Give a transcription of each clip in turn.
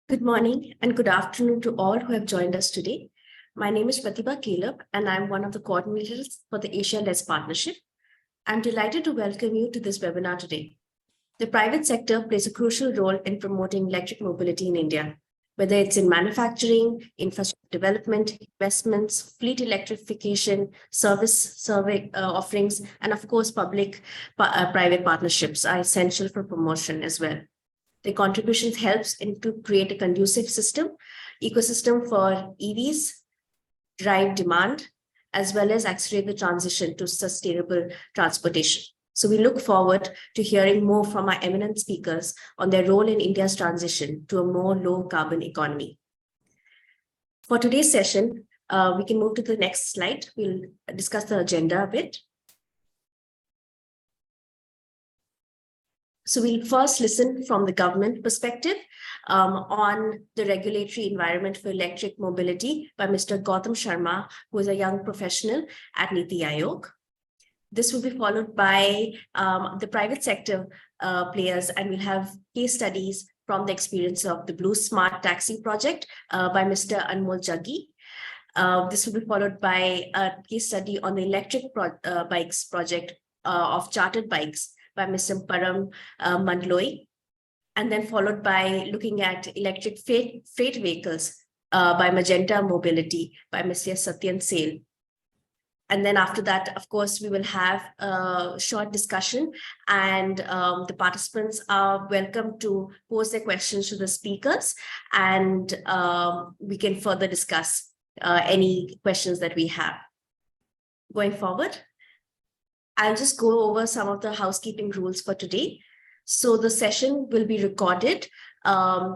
Good morning and good afternoon to all who have joined us today. My name is Pratibha Caleb, and I'm one of the coordinators for the Asia-Less Partnership. I'm delighted to welcome you to this webinar today. The private sector plays a crucial role in promoting electric mobility in India, whether it's in manufacturing, infrastructure development, investments, fleet electrification, service offerings, and of course, public-private partnerships are essential for promotion as well. The contributions helps to create a conducive ecosystem for EVs, drive demand, as well as accelerate the transition to sustainable transportation. So we look forward to hearing more from our eminent speakers on their role in India's transition to a more low carbon economy. For today's session, we can move to the next slide. We'll discuss the agenda a bit. So we'll first listen from the government perspective on the regulatory environment for electric mobility by Mr. Gautam Sharma, who is a young professional at Niti Aayog. This will be followed by the private sector players, and we'll have case studies from the experience of the Blue Smart Taxi project by Mr. Anmol Jaggi. This will be followed by a case study on the electric bikes project of chartered bikes by Mr. Param Mandloi, and then followed by looking at electric freight vehicles by Magenta Mobility by Mr. Satyan Sale. And then after that, of course, we will have a short discussion, and the participants are welcome to pose their questions to the speakers, and we can further discuss any questions that we have. Going forward, I'll just go over some of the housekeeping rules for today. So the session will be recorded.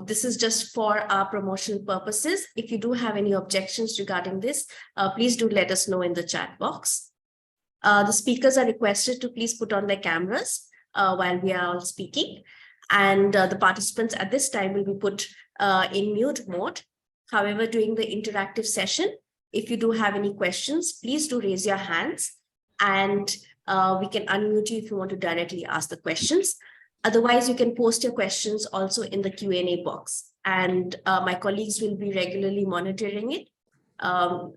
This is just for our promotional purposes. If you do have any objections regarding this, please do let us know in the chat box. The speakers are requested to please put on their cameras while we are all speaking. And the participants at this time will be put in mute mode. However, during the interactive session, if you do have any questions, please do raise your hands, and we can unmute you if you want to directly ask the questions. Otherwise, you can post your questions also in the Q&A box, and my colleagues will be regularly monitoring it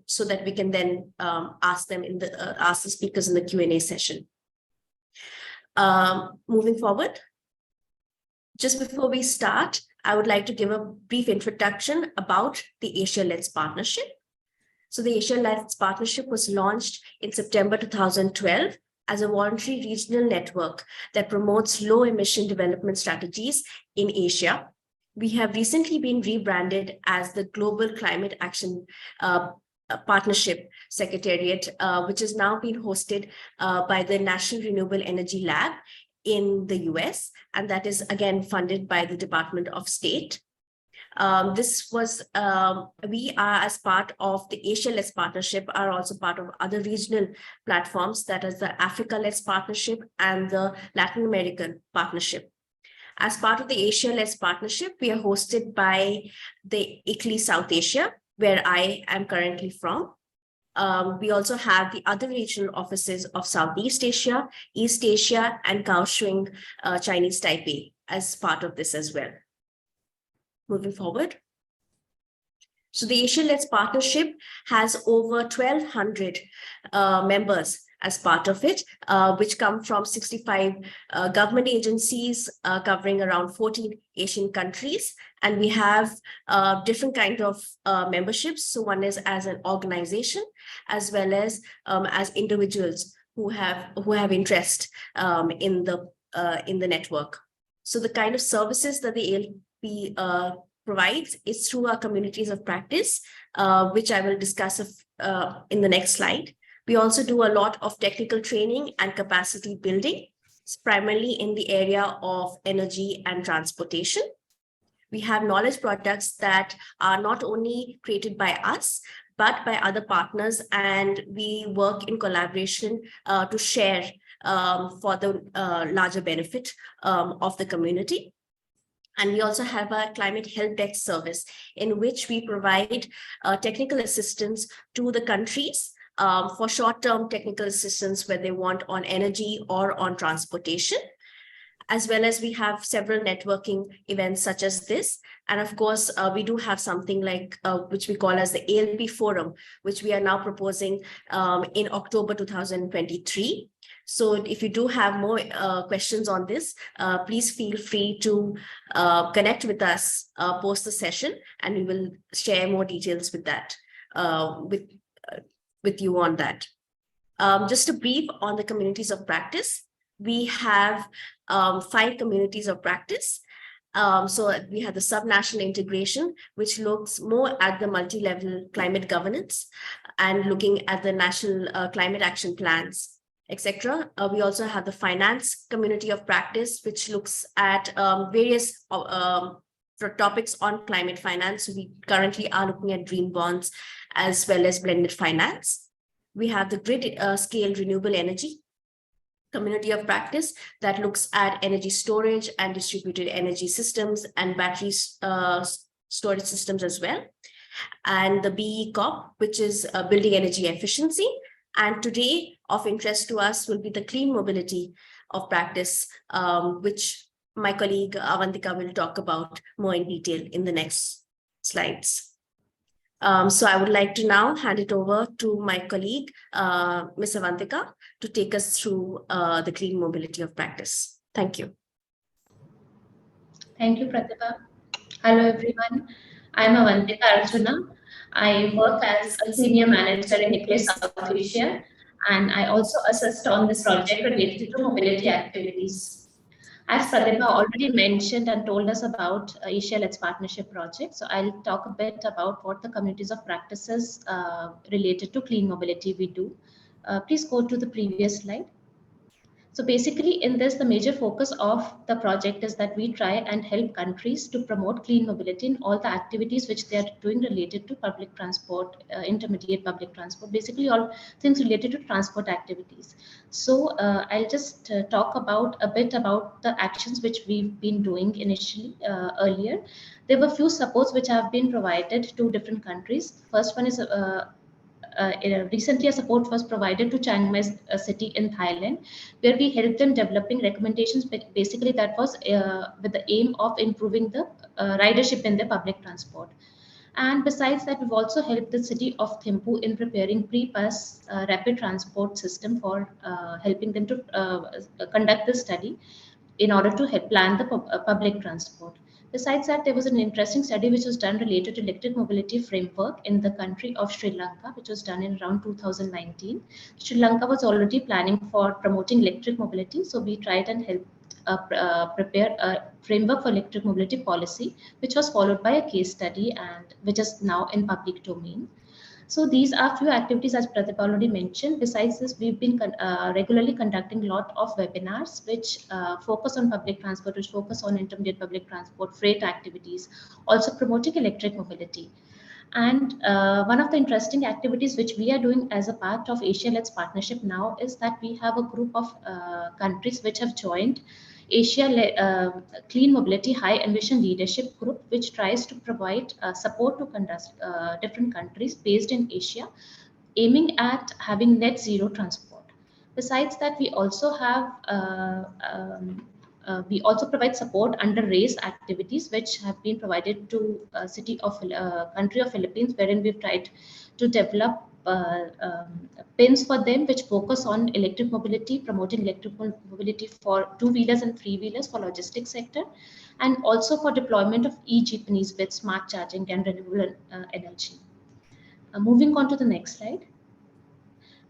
so that we can then ask the speakers in the Q&A session. Moving forward, just before we start, I would like to give a brief introduction about the Asia-Led Partnership. So the Asia-Led Partnership was launched in September 2012 as a voluntary regional network that promotes low-emission development strategies in Asia. We have recently been rebranded as the Global Climate Action Partnership Secretariat, which has now been hosted by the National Renewable Energy Lab in the US, and that is again funded by the Department of State. We are, as part of the Asia-Led Partnership, are also part of other regional platforms, that is the Africa-Led Partnership and the Latin American Partnership. As part of the Asia-Led Partnership, we are hosted by the ICLEI South Asia, where I am currently from. We also have the other regional offices of Southeast Asia, East Asia, and Kaohsiung, Chinese Taipei as part of this as well. Moving forward. So the Asia-Led Partnership has over 1,200 members as part of it, which come from 65 government agencies covering around 14 Asian countries. And we have different kinds of memberships. So one is as an organization, as well as individuals who have interest in the network. So the kind of services that the ALP provides is through our communities of practice, which I will discuss in the next slide. We also do a lot of technical training and capacity building, primarily in the area of energy and transportation. We have knowledge products that are not only created by us, but by other partners, and we work in collaboration to share for the larger benefit of the community. And we also have a climate help desk service in which we provide technical assistance to the countries for short-term technical assistance where they want on energy or on transportation. as well as we have several networking events such as this. And of course, we do have something like which we call as the ALP Forum, which we are now proposing in October 2023. So if you do have more questions on this, please feel free to connect with us post the session, and we will share more details with that, with you on that. Just a brief on the communities of practice. We have 5 communities of practice. So we have the subnational integration, which looks more at the multi-level climate governance and looking at the national climate action plans, etc. We also have the finance community of practice, which looks at various topics on climate finance. We currently are looking at green bonds as well as blended finance. We have the grid scale renewable energy community of practice that looks at energy storage and distributed energy systems and battery storage systems as well. And the BE COP, which is building energy efficiency. And today of interest to us will be the clean mobility of practice, which my colleague Avantika will talk about more in detail in the next slides. So I would like to now hand it over to my colleague, Ms. Avantika, to take us through the clean mobility of practice. Thank you. Thank you, Pratibha. Hello, everyone. I'm Avantika Arjuna. I work as a senior manager in ICLEI South Asia, and I also assist on this project related to mobility activities. As Pratibha already mentioned and told us about Asia Let's Partnership project, so I'll talk a bit about what the communities of practices related to clean mobility we do. Please go to the previous slide. So basically in this, the major focus of the project is that we try and help countries to promote clean mobility in all the activities which they are doing related to public transport, intermediate public transport, basically all things related to transport activities. So I'll just talk about a bit about the actions which we've been doing initially earlier. There were few supports which have been provided to different countries. First one is recently a support was provided to Chiang Mai city in Thailand, where we helped them developing recommendations. But basically, that was with the aim of improving the ridership in the public transport. And besides that, we've also helped the city of Thimphu in preparing pre-bus rapid transport system for helping them to conduct the study in order to help plan the public transport. Besides that, there was an interesting study which was done related to electric mobility framework in the country of Sri Lanka, which was done in around 2019. Sri Lanka was already planning for promoting electric mobility, so we tried and helped prepare a framework for electric mobility policy, which was followed by a case study and which is now in public domain. So these are few activities, as Pratibha already mentioned. Besides this, we've been regularly conducting a lot of webinars which focus on public transport, which focus on intermediate public transport, freight activities, also promoting electric mobility. And one of the interesting activities which we are doing as a part of Asia Let's Partnership now is that we have a group of countries which have joined Asia Clean Mobility High Ambition Leadership Group, which tries to provide support to different countries based in Asia, aiming at having net zero transport. Besides that, we also have we also provide support under race activities, which have been provided to country of Philippines, wherein we've tried to develop pins for them which focus on electric mobility, promoting electric mobility for two-wheelers and three-wheelers for logistics sector, and also for deployment of e-jeepneys with smart charging and renewable energy. Moving on to the next slide.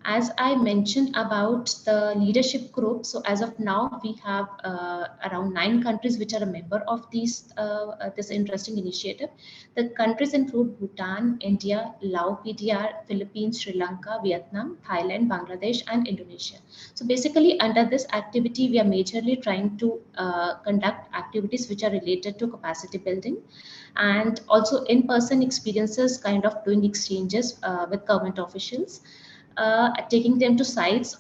As I mentioned about the leadership group, so as of now, we have around 9 countries which are a member of this interesting initiative. The countries include Bhutan, India, Laos, PDR, Philippines, Sri Lanka, Vietnam, Thailand, Bangladesh, and Indonesia. So basically, under this activity, we are majorly trying to conduct activities which are related to capacity building, and also in-person experiences, kind of doing exchanges with government officials. Taking them to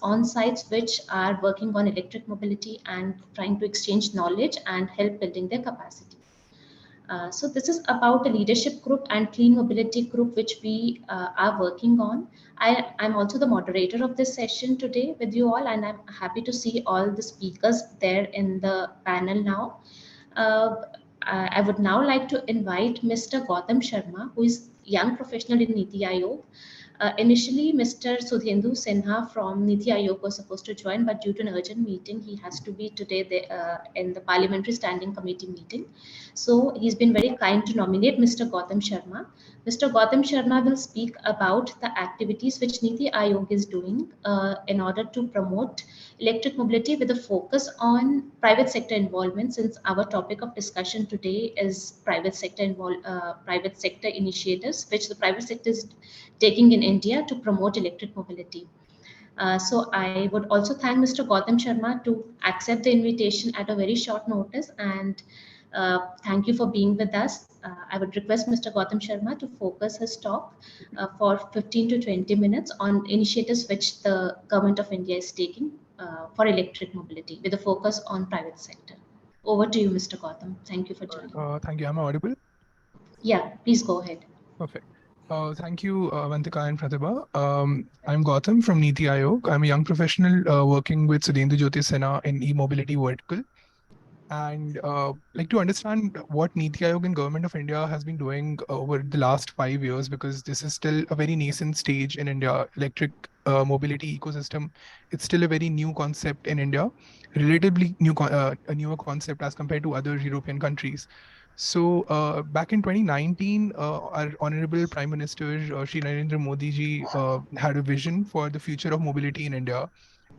on sites which are working on electric mobility and trying to exchange knowledge and help building their capacity. So this is about a leadership group and clean mobility group which we are working on. I'm also the moderator of this session today with you all, and I'm happy to see all the speakers there in the panel now. Uh, I would now like to invite Mr. Gautam Sharma, who is young professional in Niti Aayog. Initially, Mr. Sudhendu Sinha from Niti Aayog was supposed to join, but due to an urgent meeting, he has to be today in the Parliamentary Standing Committee meeting. So he's been very kind to nominate Mr. Gautam Sharma. Mr. Gautam Sharma will speak about the activities which Niti Aayog is doing in order to promote electric mobility with a focus on private sector involvement, since our topic of discussion today is private sector initiatives which the private sector is taking in India to promote electric mobility. So I would also thank Mr. Gautam Sharma to accept the invitation at a very short notice, and thank you for being with us. I would request Mr. Gautam Sharma to focus his talk for 15 to 20 minutes on initiatives which the government of India is taking for electric mobility with a focus on private sector. Over to you, Mr. Gautam. Thank you for joining. Thank you. Am I audible? Yeah, please go ahead. Perfect. Thank you, Vantika and Pratibha. I'm Gautam from Niti Aayog. I'm a young professional working with Sudhendu in e-mobility vertical. And like to understand what Niti Aayog and Government of India has been doing over the last 5 years, because this is still a very nascent stage in India. Electric mobility ecosystem, it's still a very new concept in India, relatively a newer concept as compared to other European countries. So back in 2019, our Honorable Prime Minister Shri Narendra Modi ji had a vision for the future of mobility in India,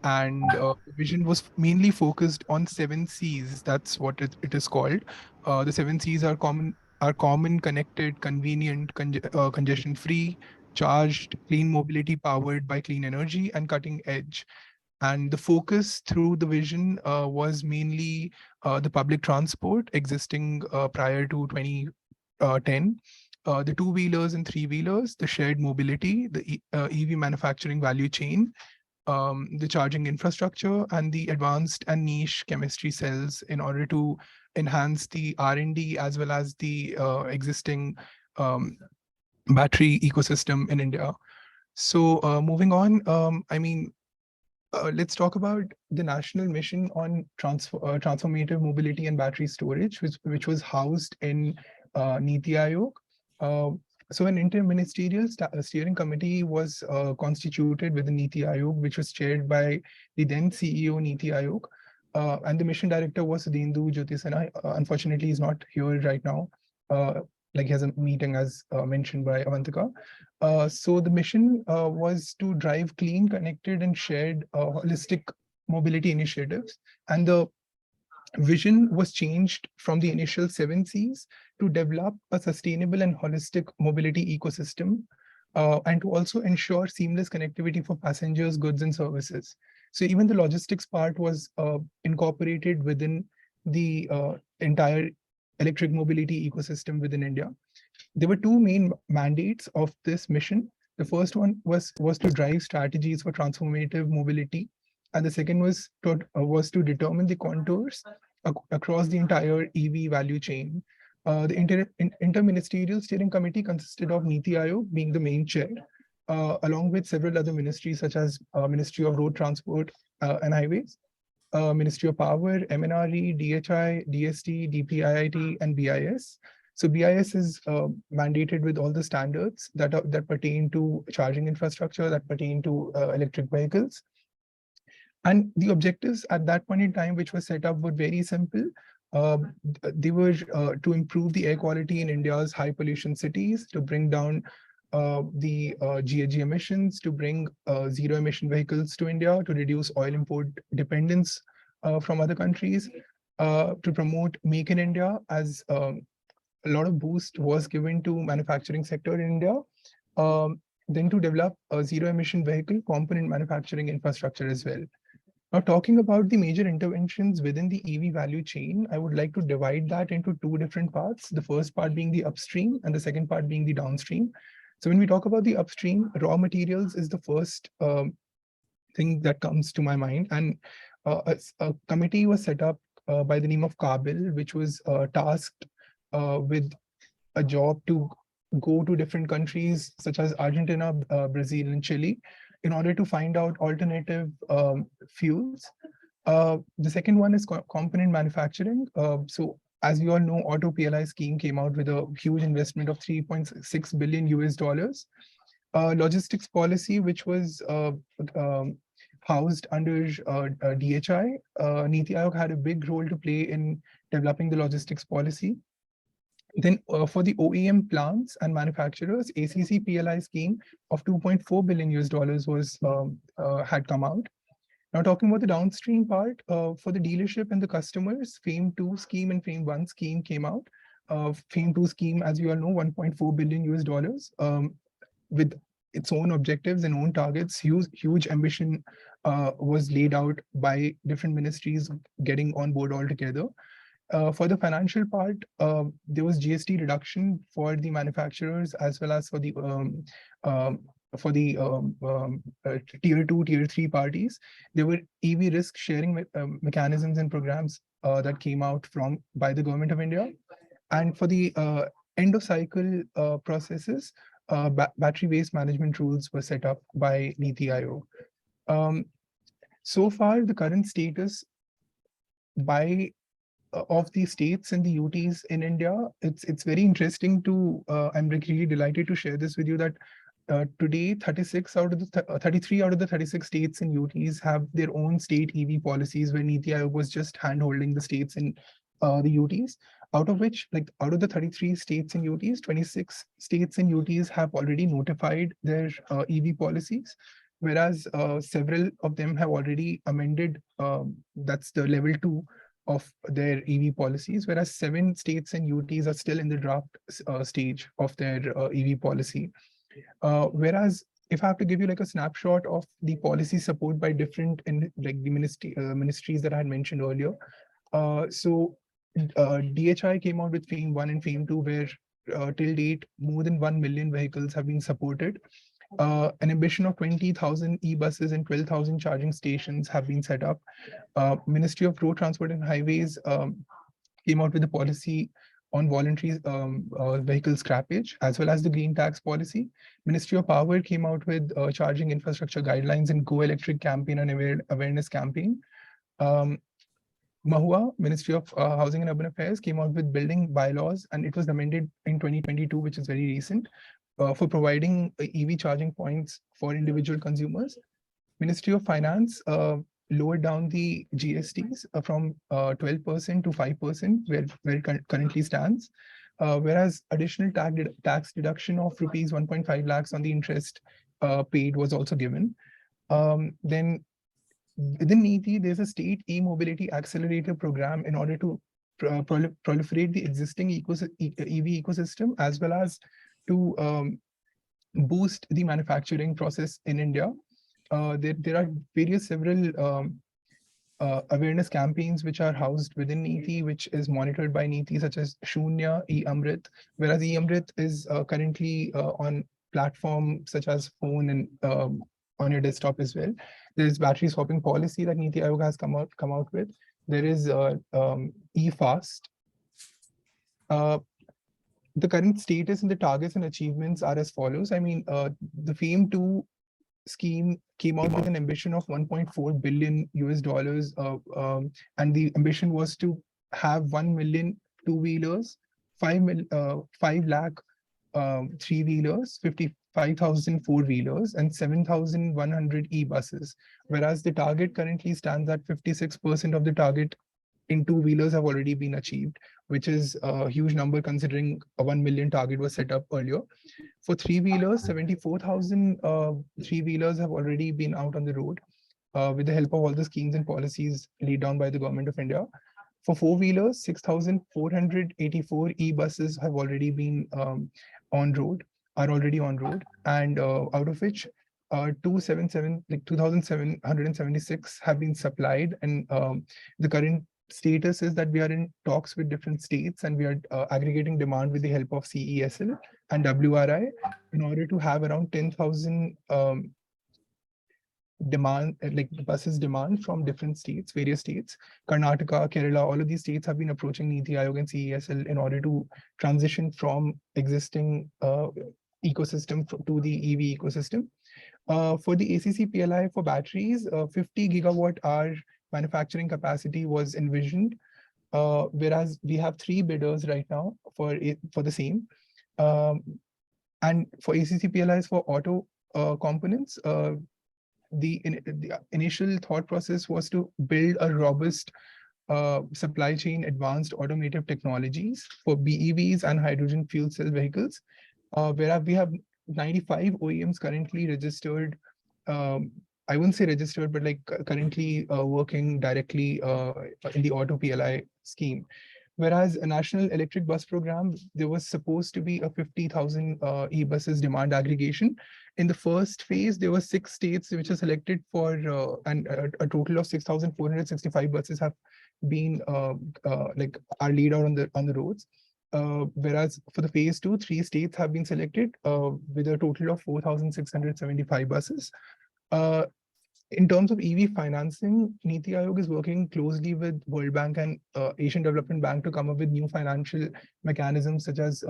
and the vision was mainly focused on 7 Cs. That's what it is called. The 7 Cs are common, connected, convenient, congestion free, charged, clean mobility powered by clean energy, and cutting edge. And the focus through the vision was mainly the public transport existing prior to 2010, the two-wheelers and three-wheelers, the shared mobility, the EV manufacturing value chain, the charging infrastructure, and the advanced and niche chemistry cells in order to enhance the R&D as well as the existing battery ecosystem in India. So moving on, let's talk about the national mission on transformative mobility and battery storage, which was housed in Niti Aayog. So an interministerial steering committee was constituted within Niti Aayog, which was chaired by the then CEO Niti Aayog. And the mission director was Sudhendu Jyotisena. Unfortunately, he's not here right now. Like he has a meeting as mentioned by Avantika. So the mission was to drive clean, connected, and shared holistic mobility initiatives. And the vision was changed from the initial 7 Cs to develop a sustainable and holistic mobility ecosystem, and to also ensure seamless connectivity for passengers, goods, and services. So even the logistics part was incorporated within the entire electric mobility ecosystem within India. There were two main mandates of this mission. The first one was to drive strategies for transformative mobility, and the second was to determine the contours across the entire EV value chain. The interministerial steering committee consisted of Niti Aayog being the main chair, along with several other ministries such as Ministry of Road Transport and Highways, Ministry of Power, MNRE, DHI, DST, DPIIT, and BIS. So BIS is mandated with all the standards that pertain to charging infrastructure, that pertain to electric vehicles. And the objectives at that point in time, which was set up, were very simple. They were to improve the air quality in India's high pollution cities, to bring down the GHG emissions, to bring zero emission vehicles to India, to reduce oil import dependence from other countries, to promote Make in India, as a lot of boost was given to manufacturing sector in India. Then to develop a zero emission vehicle component manufacturing infrastructure as well. Now, talking about the major interventions within the EV value chain, I would like to divide that into two different parts. The first part being the upstream and the second part being the downstream. So when we talk about the upstream, raw materials is the first thing that comes to my mind. And a committee was set up by the name of Kabil, which was tasked with a job to go to different countries such as Argentina, Brazil, and Chile in order to find out alternative fuels. The second one is component manufacturing. So as we all know, Auto PLI scheme came out with a huge investment of 3.6 billion US dollars. Logistics policy, which was housed under DHI. Niti Aayog had a big role to play in developing the logistics policy. Then for the OEM plants and manufacturers, ACC PLI scheme of 2.4 billion US dollars was had come out. Now talking about the downstream part, for the dealership and the customers, FAME 2 scheme and FAME 1 scheme came out. FAME 2 scheme, as you all know, 1.4 billion US dollars with its own objectives and own targets. Huge ambition was laid out by different ministries getting on board altogether. For the financial part, there was GST reduction for the manufacturers as well as for the tier 2, tier 3 parties. There were EV risk sharing mechanisms and programs that came out by the government of India. And for the end of cycle processes, battery waste management rules were set up by Niti Aayog. So far, the current status of the states and the UTs in India, it's very interesting to, I'm really delighted to share this with you that today 33 out of the 36 states and UTs have their own state EV policies, where Niti Aayog was just hand-holding the states and the UTs, out of which, out of the 33 states and UTs, 26 states and UTs have already notified their EV policies, whereas several of them have already amended, that's the level 2 of their EV policies, whereas 7 states and UTs are still in the draft stage of their EV policy. Whereas if I have to give you a snapshot of the policy support by different the ministries that I had mentioned earlier. So DHI came out with FAME 1 and FAME 2, where till date, more than 1 million vehicles have been supported. An ambition of 20,000 e-buses and 12,000 charging stations have been set up. Ministry of Road Transport and Highways came out with a policy on voluntary vehicle scrappage, as well as the green tax policy. Ministry of Power came out with charging infrastructure guidelines and Go Electric campaign and awareness campaign. Mahua, Ministry of Housing and Urban Affairs, came out with building bylaws, and it was amended in 2022, which is very recent, for providing EV charging points for individual consumers. Ministry of Finance lowered down the GSTs from 12% to 5%, where it currently stands, whereas additional tax deduction of rupees 1.5 lakhs on the interest paid was also given. Then within NITI, there's a state e-mobility accelerator program in order to proliferate the existing EV ecosystem, as well as to boost the manufacturing process in India. There are several awareness campaigns which are housed within NITI, which is monitored by NITI, such as Shunya, e-Amrit, whereas e-Amrit is currently on platform such as phone and on your desktop as well. There is battery swapping policy that Niti Aayog has come out with. There is e-Fast. The current status and the targets and achievements are as follows. I mean, the FAME 2 scheme came out with an ambition of 1.4 billion US dollars, and the ambition was to have 1 million two-wheelers, 5 lakh three-wheelers, 55,000 four-wheelers, and 7,100 e-buses, whereas the target currently stands at 56% of the target in two-wheelers have already been achieved, which is a huge number considering a 1 million target was set up earlier. For three-wheelers, 74,000 three-wheelers have already been out on the road with the help of all the schemes and policies laid down by the government of India. For four-wheelers, 6,484 e-buses have already been on road, and out of which 2,776 have been supplied, and the current status is that we are in talks with different states, and we are aggregating demand with the help of CESL and WRI in order to have around 10,000 demand, like the buses demand from different states, various states, Karnataka, Kerala, all of these states have been approaching Niti Aayog and CESL in order to transition from existing ecosystem to the EV ecosystem. For the ACC PLI for batteries, 50 gigawatt hour manufacturing capacity was envisioned, whereas we have 3 bidders right now for the same. And for ACC PLIs for auto components, the initial thought process was to build a robust supply chain, advanced automotive technologies for BEVs and hydrogen fuel cell vehicles, where we have 95 OEMs currently registered. I wouldn't say registered, but like currently working directly in the auto PLI scheme. Whereas a national electric bus program, there was supposed to be a 50,000 e-buses demand aggregation. In the first phase, there were 6 states which are selected for, and a total of 6,465 buses have been like are laid out on the roads. Whereas for the phase 2, 3 states have been selected with a total of 4,675 buses. In terms of EV financing, Niti Aayog is working closely with World Bank and Asian Development Bank to come up with new financial mechanisms such as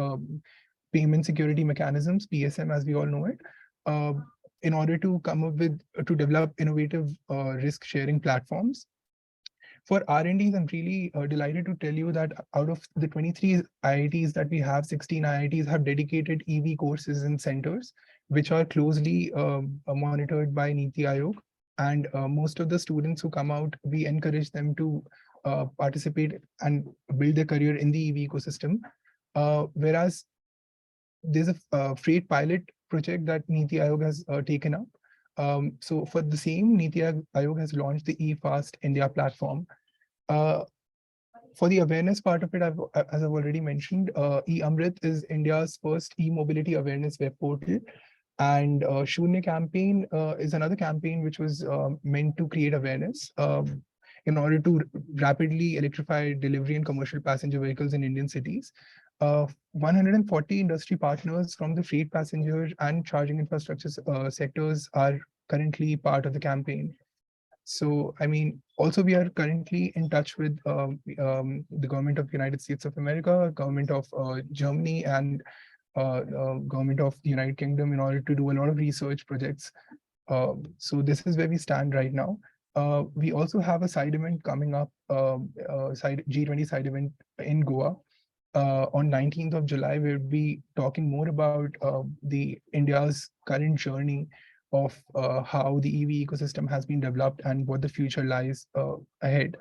payment security mechanisms, PSM as we all know it, in order to come up with, to develop innovative risk sharing platforms. For R&Ds, I'm really delighted to tell you that out of the 23 IITs that we have, 16 IITs have dedicated EV courses and centers, which are closely monitored by Niti Aayog. And most of the students who come out, we encourage them to participate and build their career in the EV ecosystem. Whereas there's a freight pilot project that Niti Aayog has taken up. So for the same, Niti Aayog has launched the eFast India platform. For the awareness part of it, as I've already mentioned, eAmrit is India's first e-mobility awareness web portal. And Shunya campaign is another campaign which was meant to create awareness in order to rapidly electrify delivery and commercial passenger vehicles in Indian cities. 140 industry partners from the freight passenger and charging infrastructure sectors are currently part of the campaign. So, I mean, also we are currently in touch with the government of the United States of America, government of Germany, and government of the United Kingdom in order to do a lot of research projects. So this is where we stand right now. We also have a side event coming up, G20 side event in Goa on 19th of July. We'll be talking more about the India's current journey of how the EV ecosystem has been developed and what the future lies ahead,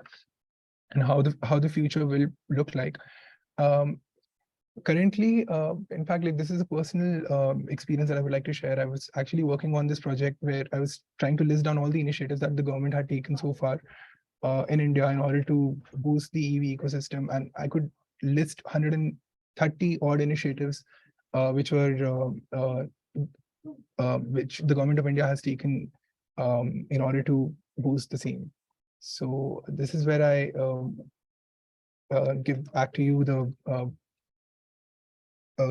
and how the future will look like. Currently, in fact, like this is a personal experience that I would like to share. I was actually working on this project where I was trying to list down all the initiatives that the government had taken so far in India in order to boost the EV ecosystem. And I could list 130 odd initiatives which were which the government of India has taken in order to boost the same. So this is where I give back to you the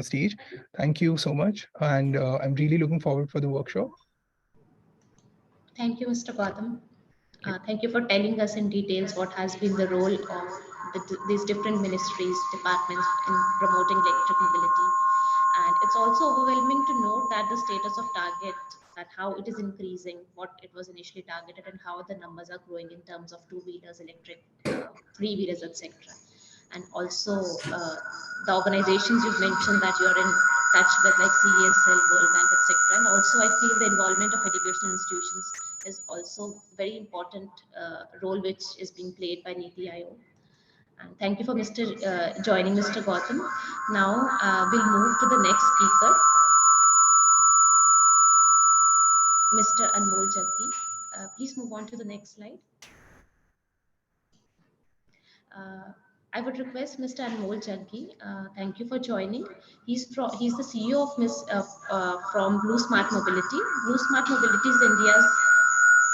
stage. Thank you so much, and I'm really looking forward for the workshop. Thank you, Mr. Gautam. Thank you for telling us in details what has been the role of these different ministries, departments in promoting electric mobility. And it's also overwhelming to note that the status of target, that how it is increasing, what it was initially targeted, and how the numbers are growing in terms of two-wheelers, electric, three-wheelers, etc. And also the organizations you've mentioned that you're in touch with, like CESL, World Bank, etc. And also I feel the involvement of educational institutions is also very important role which is being played by Niti Aayog. And thank you for joining Mr. Gautam. Now we'll move to the next speaker, Mr. Anmol Jaggi. Please move on to the next slide. I would request Mr. Anmol Jaggi. Thank you for joining. He's the CEO of from Blue Smart Mobility. Blue Smart Mobility is India's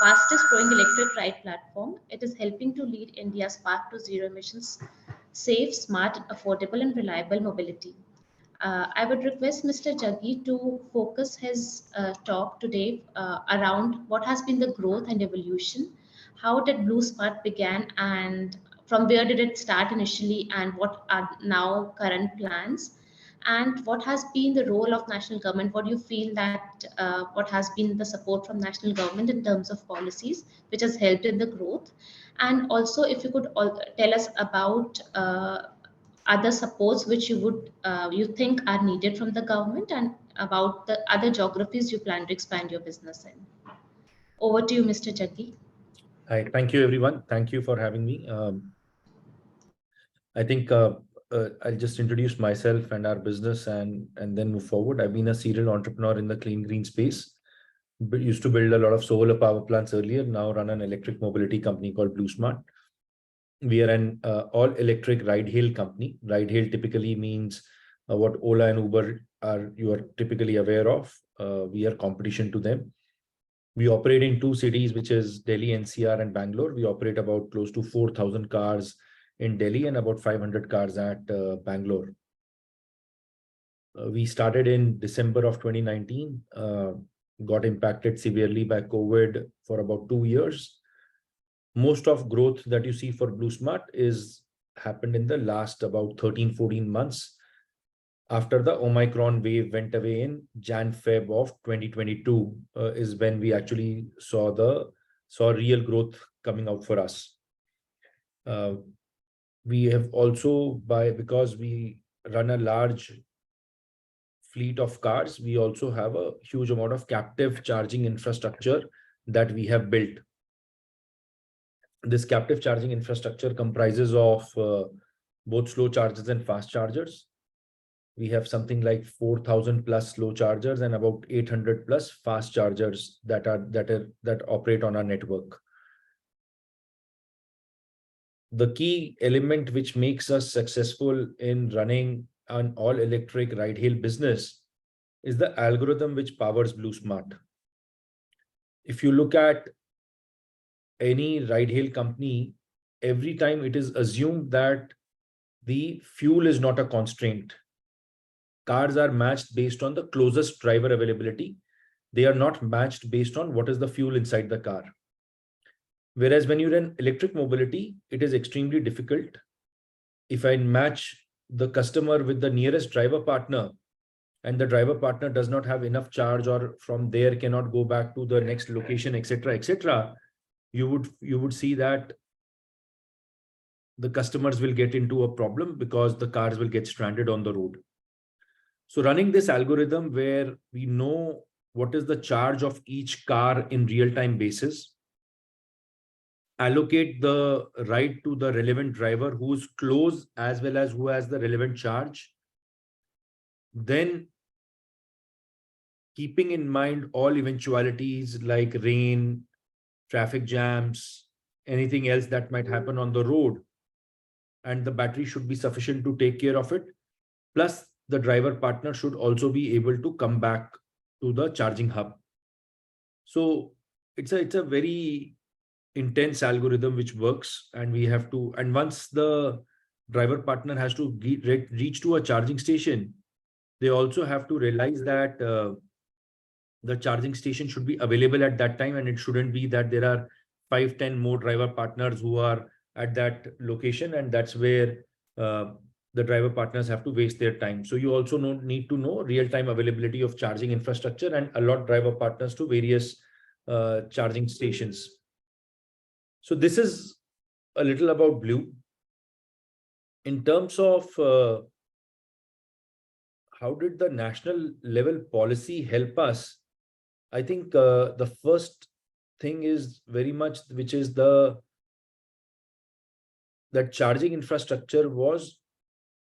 fastest growing electric ride platform. It is helping to lead India's path to zero emissions, safe, smart, affordable, and reliable mobility. I would request Mr. Jaggi to focus his talk today around what has been the growth and evolution, how did Blue Smart began, and from where did it start initially, and what are now current plans, and what has been the role of national government? What do you feel that what has been the support from national government in terms of policies which has helped in the growth? And also, if you could tell us about other supports which you would you think are needed from the government, and about the other geographies you plan to expand your business in. Over to you, Mr. Jaggi. Hi, thank you, everyone. Thank you for having me. I think I'll just introduce myself and our business and then move forward. I've been a serial entrepreneur in the clean green space. Used to build a lot of solar power plants earlier, now run an electric mobility company called Blue Smart. We are an all-electric ride-hail company. Ride-hail typically means what Ola and Uber you are typically aware of. We are competition to them. We operate in 2 cities, which is Delhi NCR and Bangalore. We operate about close to 4,000 cars in Delhi and about 500 cars at Bangalore. We started in December of 2019, got impacted severely by COVID for about 2 years. Most of growth that you see for Blue Smart is happened in the last about 13-14 months. After the Omicron wave went away in Jan-Feb of 2022 is when we actually saw real growth coming out for us. We have also, because we run a large fleet of cars, we also have a huge amount of captive charging infrastructure that we have built. This captive charging infrastructure comprises of both slow chargers and fast chargers. We have something like 4,000 plus slow chargers and about 800 plus fast chargers that operate on our network. The key element which makes us successful in running an all-electric ride-hail business is the algorithm which powers Blue Smart. If you look at any ride-hail company, every time it is assumed that the fuel is not a constraint. Cars are matched based on the closest driver availability. They are not matched based on what is the fuel inside the car. Whereas when you run electric mobility, it is extremely difficult. If I match the customer with the nearest driver partner and the driver partner does not have enough charge or from there cannot go back to the next location, etc., you would see that the customers will get into a problem because the cars will get stranded on the road. So running this algorithm where we know what is the charge of each car in real-time basis, allocate the ride to the relevant driver who's close as well as who has the relevant charge, then keeping in mind all eventualities like rain, traffic jams, anything else that might happen on the road, and the battery should be sufficient to take care of it. Plus, the driver partner should also be able to come back to the charging hub. So it's a very intense algorithm which works, and we have to, and once the driver partner has to reach to a charging station, they also have to realize that the charging station should be available at that time, and it shouldn't be that there are 5-10 more driver partners who are at that location, and that's where the driver partners have to waste their time. So you also need to know real-time availability of charging infrastructure and allot driver partners to various charging stations. So this is a little about Blue. In terms of how did the national level policy help us? I think the first thing is very much, which is that charging infrastructure was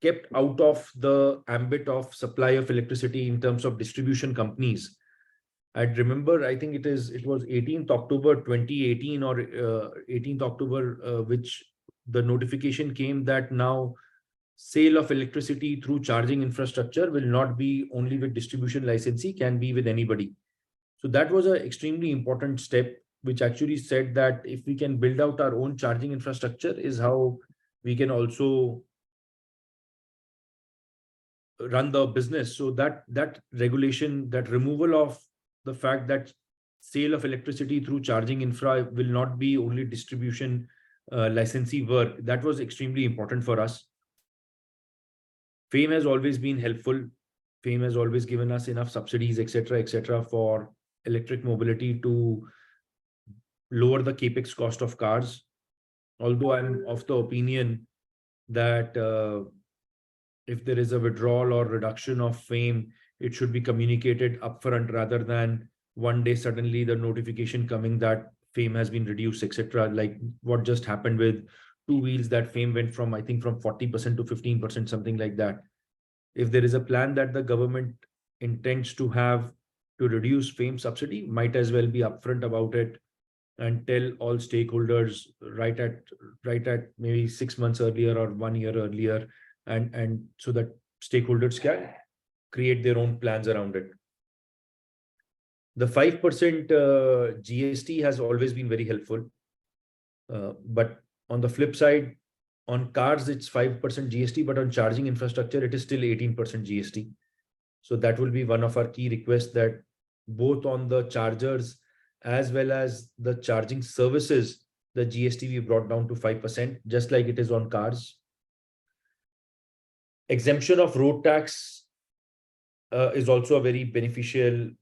kept out of the ambit of supply of electricity in terms of distribution companies. I remember, I think it was 18th October 2018 or 18th October, which the notification came that now sale of electricity through charging infrastructure will not be only with distribution licensee, can be with anybody. So that was an extremely important step, which actually said that if we can build out our own charging infrastructure is how we can also run the business. So that regulation, that removal of the fact that sale of electricity through charging infra will not be only distribution licensee work, that was extremely important for us. FAME has always been helpful. FAME has always given us enough subsidies, etc., for electric mobility to lower the capex cost of cars. Although I'm of the opinion that if there is a withdrawal or reduction of FAME, it should be communicated upfront rather than one day suddenly the notification coming that FAME has been reduced, etc. Like what just happened with two wheels, that FAME went from, I think, from 40% to 15%, something like that. If there is a plan that the government intends to have to reduce FAME subsidy, might as well be upfront about it and tell all stakeholders right at maybe 6 months earlier or 1 year earlier, and so that stakeholders can create their own plans around it. The 5% GST has always been very helpful. But on the flip side, on cars, it's 5% GST, but on charging infrastructure, it is still 18% GST. So that will be one of our key requests, that both on the chargers as well as the charging services, the GST we brought down to 5%, just like it is on cars. Exemption of road tax is also very beneficial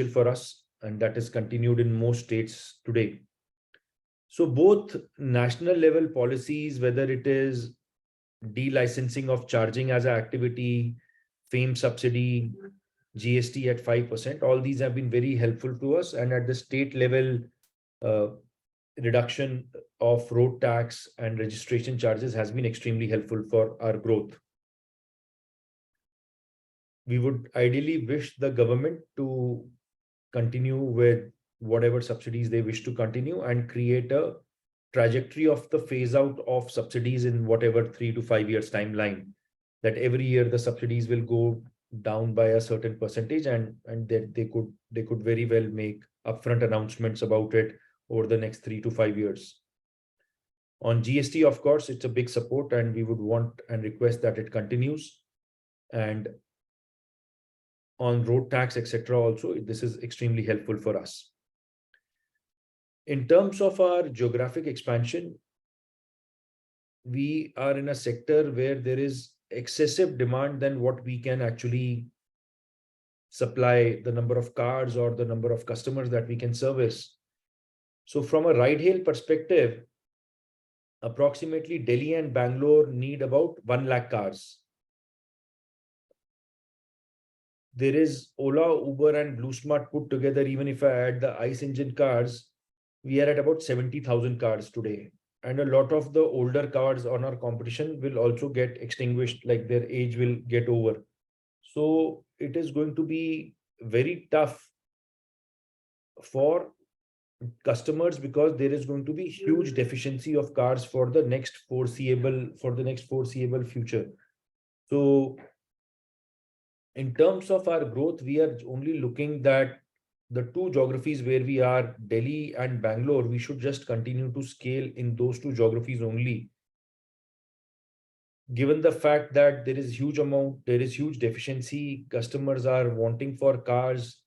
for us, and that is continued in most states today. So both national level policies, whether it is delicensing of charging as an activity, FAME subsidy, GST at 5%, all these have been very helpful to us. And at the state level, reduction of road tax and registration charges has been extremely helpful for our growth. We would ideally wish the government to continue with whatever subsidies they wish to continue and create a trajectory of the phase out of subsidies in whatever 3 to 5 years timeline, that every year the subsidies will go down by a certain percentage, and that they could very well make upfront announcements about it over the next 3 to 5 years. On GST, of course, it's a big support, and we would want and request that it continues. And on road tax, etc., also, this is extremely helpful for us. In terms of our geographic expansion, we are in a sector where there is excessive demand than what we can actually supply, the number of cars or the number of customers that we can service. So from a ride-hail perspective, approximately Delhi and Bangalore need about 1 lakh cars. There is Ola, Uber, and BlueSmart put together. Even if I add the ICE engine cars, we are at about 70,000 cars today. And a lot of the older cars on our competition will also get extinguished, like their age will get over. So it is going to be very tough for customers, because there is going to be huge deficiency of cars for the next foreseeable future. So in terms of our growth, we are only looking that the two geographies where we are, Delhi and Bangalore, we should just continue to scale in those two geographies only. Given the fact that there is huge deficiency, customers are wanting for cars.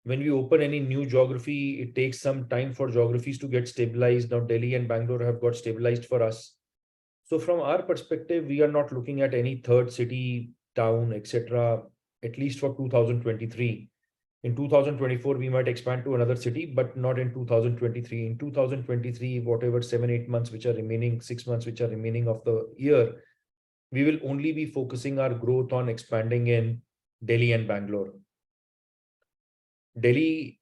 When we open any new geography, it takes some time for geographies to get stabilized. Now Delhi and Bangalore have got stabilized for us. So from our perspective, we are not looking at any third city, town, etc., at least for 2023. In 2024, we might expand to another city, but not in 2023. In 2023, whatever 7-8 months which are remaining, 6 months which are remaining of the year, we will only be focusing our growth on expanding in Delhi and Bangalore. Delhi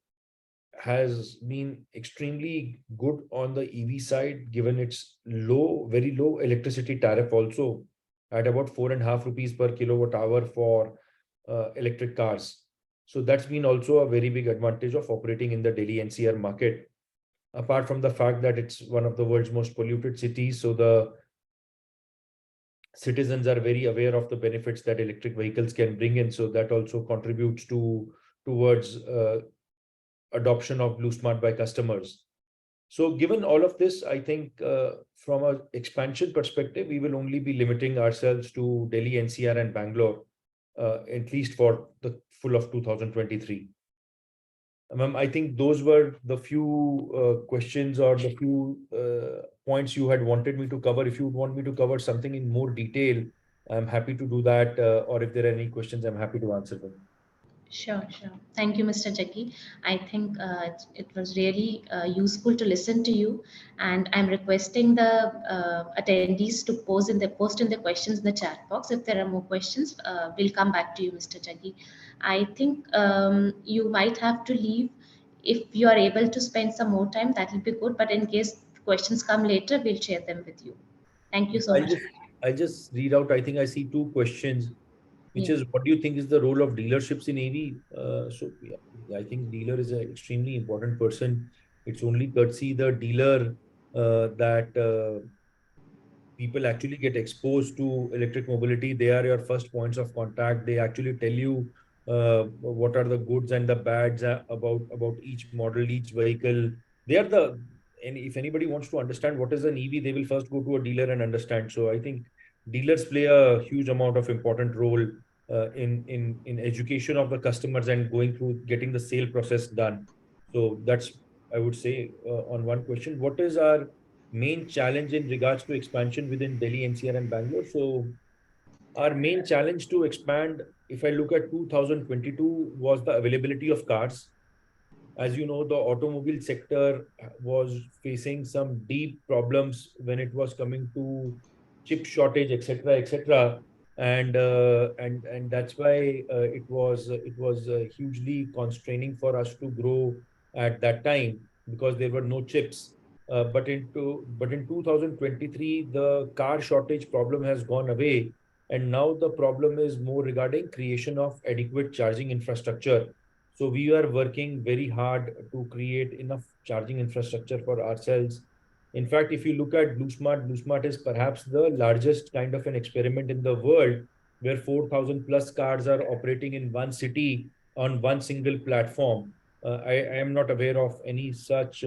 has been extremely good on the EV side, given its very low electricity tariff, also at about 4.5 rupees per kilowatt hour for electric cars. So that's been also a very big advantage of operating in the Delhi NCR market. Apart from the fact that it's one of the world's most polluted cities, so the citizens are very aware of the benefits that electric vehicles can bring in. So that also contributes towards adoption of BlueSmart by customers. So given all of this, I think from an expansion perspective, we will only be limiting ourselves to Delhi, NCR, and Bangalore, at least for the full of 2023. Ma'am, I think those were the few questions or the few points you had wanted me to cover. If you want me to cover something in more detail, I'm happy to do that. Or if there are any questions, I'm happy to answer them. Sure, sure. Thank you, Mr. Jackie. I think it was really useful to listen to you, and I'm requesting the attendees to post in the questions in the chat box. If there are more questions, we'll come back to you, Mr. Jackie. I think you might have to leave. If you are able to spend some more time, that will be good. But in case questions come later, we'll share them with you. Thank you so I'll much. just, I'll just read out. I think I see two questions, which Yeah. is what do you think is the role of dealerships in AV? Yeah, I think dealer is an extremely important person. It's only courtesy the dealer that people actually get exposed to electric mobility. They are your first points of contact. They actually tell you what are the goods and the bads about each model, each vehicle. They are the and if anybody wants to understand what is an EV, they will first go to a dealer and understand. So I think dealers play a huge amount of important role in education of the customers and going through getting the sale process done. So that's I would say on one question. What is our main challenge in regards to expansion within Delhi, NCR, and Bangalore? So our main challenge to expand, if I look at 2022, was the availability of cars. As you know, the automobile sector was facing some deep problems when it was coming to chip shortage, etc., etc. And that's why it was hugely constraining for us to grow at that time because there were no chips. But in 2023, the car shortage problem has gone away, and now the problem is more regarding creation of adequate charging infrastructure. So we are working very hard to create enough charging infrastructure for ourselves. In fact, if you look at Blue Smart is perhaps the largest kind of an experiment in the world where 4,000 plus cars are operating in one city on one single platform. I am not aware of any such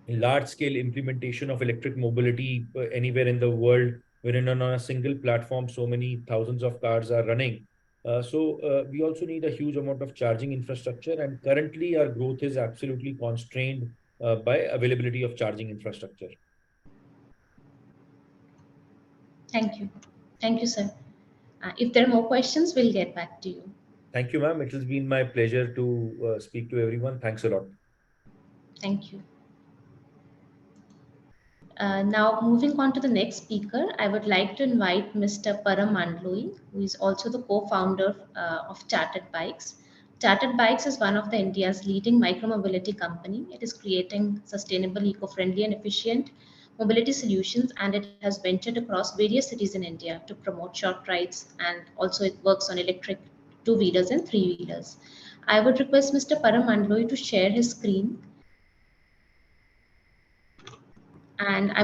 large scale implementation of electric mobility anywhere in the world wherein on a single platform so many thousands of cars are running. So we also need a huge amount of charging infrastructure, and currently our growth is absolutely constrained by availability of charging infrastructure. Thank you. Thank you, sir. If there are more questions, we'll get back to you. Thank you, ma'am. It has been my pleasure to speak to everyone. Thanks a lot. Thank you. Now, moving on to the next speaker, I would like to invite Mr. Param Mandloi, who is also the co-founder of Chartered Bikes. Chartered Bikes is one of the India's leading micromobility company. It is creating sustainable, eco-friendly, and efficient mobility solutions, and it has ventured across various cities in India to promote short rides, and also it works on electric two-wheelers and three-wheelers. I would request Mr. Param Mandloi to share his screen. And I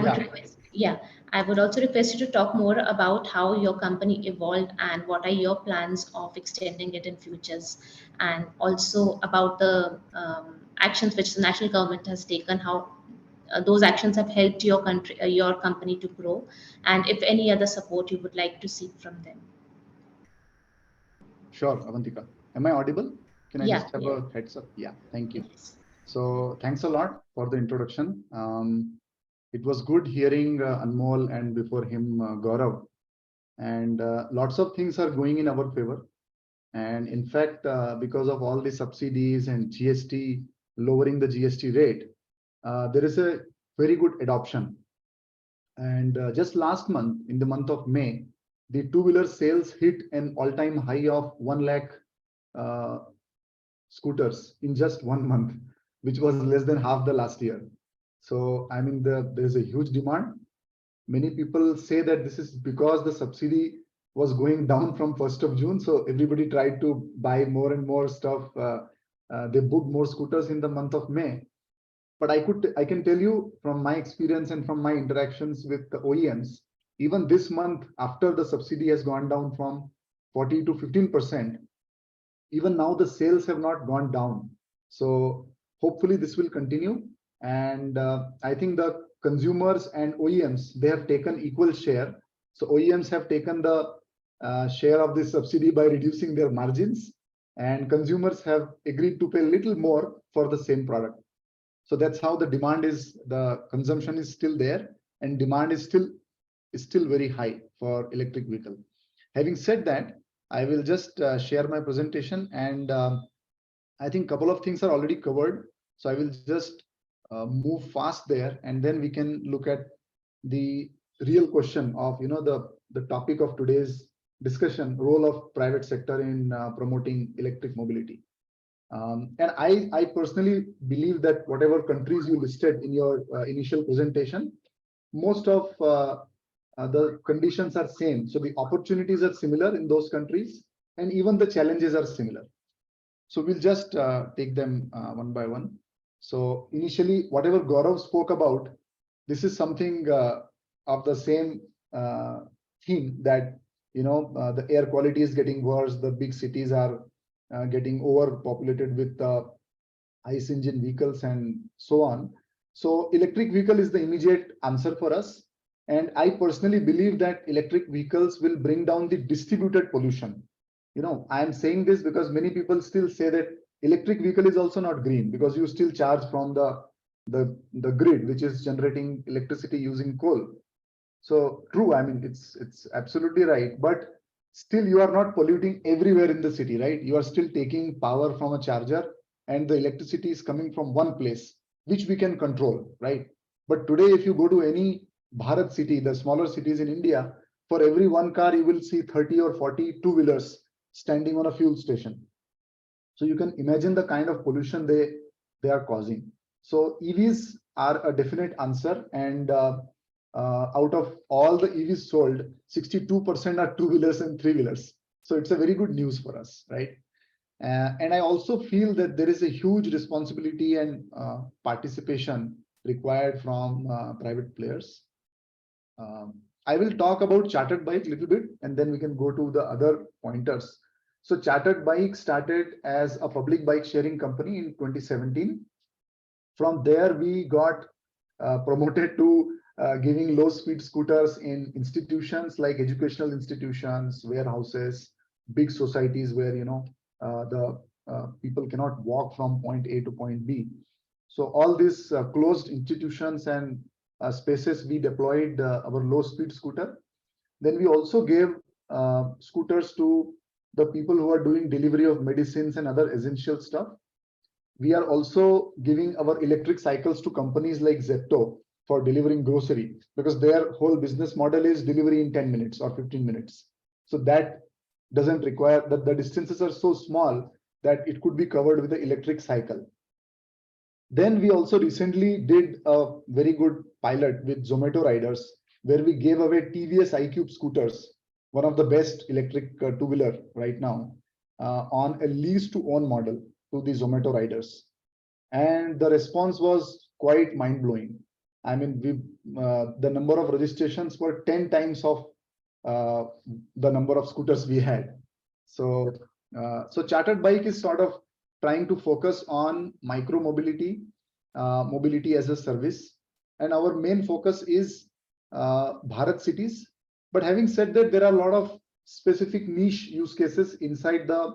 would also request you to talk more about how your company evolved and what are your plans of extending it in futures, and also about the actions which the national government has taken, how those actions have helped your company to grow, and if any other support you would like to seek from them. Sure, Avantika. Am I audible? Can I Yeah, just have yeah. a heads up? Yeah, thank you. Yes. So thanks a lot for the introduction. It was good hearing Anmol and before him Gaurav. And lots of things are going in our favor. And in fact, because of all the subsidies and GST, lowering the GST rate, there is a very good adoption. And just last month, in the month of May, the two-wheeler sales hit an all-time high of 1 lakh scooters in just 1 month, which was less than half the last year. So, I mean, there's a huge demand. Many people say that this is because the subsidy was going down from 1st of June. So everybody tried to buy more and more stuff. They booked more scooters in the month of May. But I can tell you from my experience and from my interactions with the OEMs, even this month, after the subsidy has gone down from 40 to 15%, even now the sales have not gone down. So hopefully this will continue. And I think the consumers and OEMs, they have taken equal share. So OEMs have taken the share of this subsidy by reducing their margins, and consumers have agreed to pay a little more for the same product. So that's how the demand is, the consumption is still there, and demand is still very high for electric vehicle. Having said that, I will just share my presentation, and I think a couple of things are already covered. So I will just move fast there, and then we can look at the real question of, the topic of today's discussion, role of private sector in promoting electric mobility. And I personally believe that whatever countries you listed in your initial presentation, most of the conditions are same. So the opportunities are similar in those countries, and even the challenges are similar. So we'll just take them one by one. So initially, whatever Gaurav spoke about, this is something of the same theme that, the air quality is getting worse. The big cities are getting overpopulated with ICE engine vehicles and so on. So electric vehicle is the immediate answer for us. And I personally believe that electric vehicles will bring down the distributed pollution. I am saying this because many people still say that electric vehicle is also not green, because you still charge from the grid, which is generating electricity using coal. So true, I mean, it's absolutely right, but still you are not polluting everywhere in the city, right? You are still taking power from a charger, and the electricity is coming from one place, which we can control, right? But today, if you go to any Bharat city, the smaller cities in India, for every one car, you will see 30 or 40 two-wheelers standing on a fuel station. So you can imagine the kind of pollution they are causing. So EVs are a definite answer, and out of all the EVs sold, 62% are two-wheelers and three-wheelers. So it's a very good news for us, right? And I also feel that there is a huge responsibility and participation required from private players. I will talk about Chartered Bike a little bit, and then we can go to the other pointers. So Chartered Bike started as a public bike sharing company in 2017. From there, we got promoted to giving low-speed scooters in institutions like educational institutions, warehouses, big societies where the people cannot walk from point A to point B. So all these closed institutions and spaces, we deployed our low-speed scooter. Then we also gave scooters to the people who are doing delivery of medicines and other essential stuff. We are also giving our electric cycles to companies like Zepto for delivering grocery, because their whole business model is delivery in 10 minutes or 15 minutes. So that doesn't require that, the distances are so small that it could be covered with the electric cycle. Then we also recently did a very good pilot with Zomato riders, where we gave away TVS iQube scooters, one of the best electric two-wheeler right now, on a lease to own model to the Zomato riders. And the response was quite mind-blowing. I mean, the number of registrations were 10 times of the number of scooters we had. So, so Chartered Bike is sort of trying to focus on micro mobility, mobility as a service. And our main focus is Bharat cities. But having said that, there are a lot of specific niche use cases inside the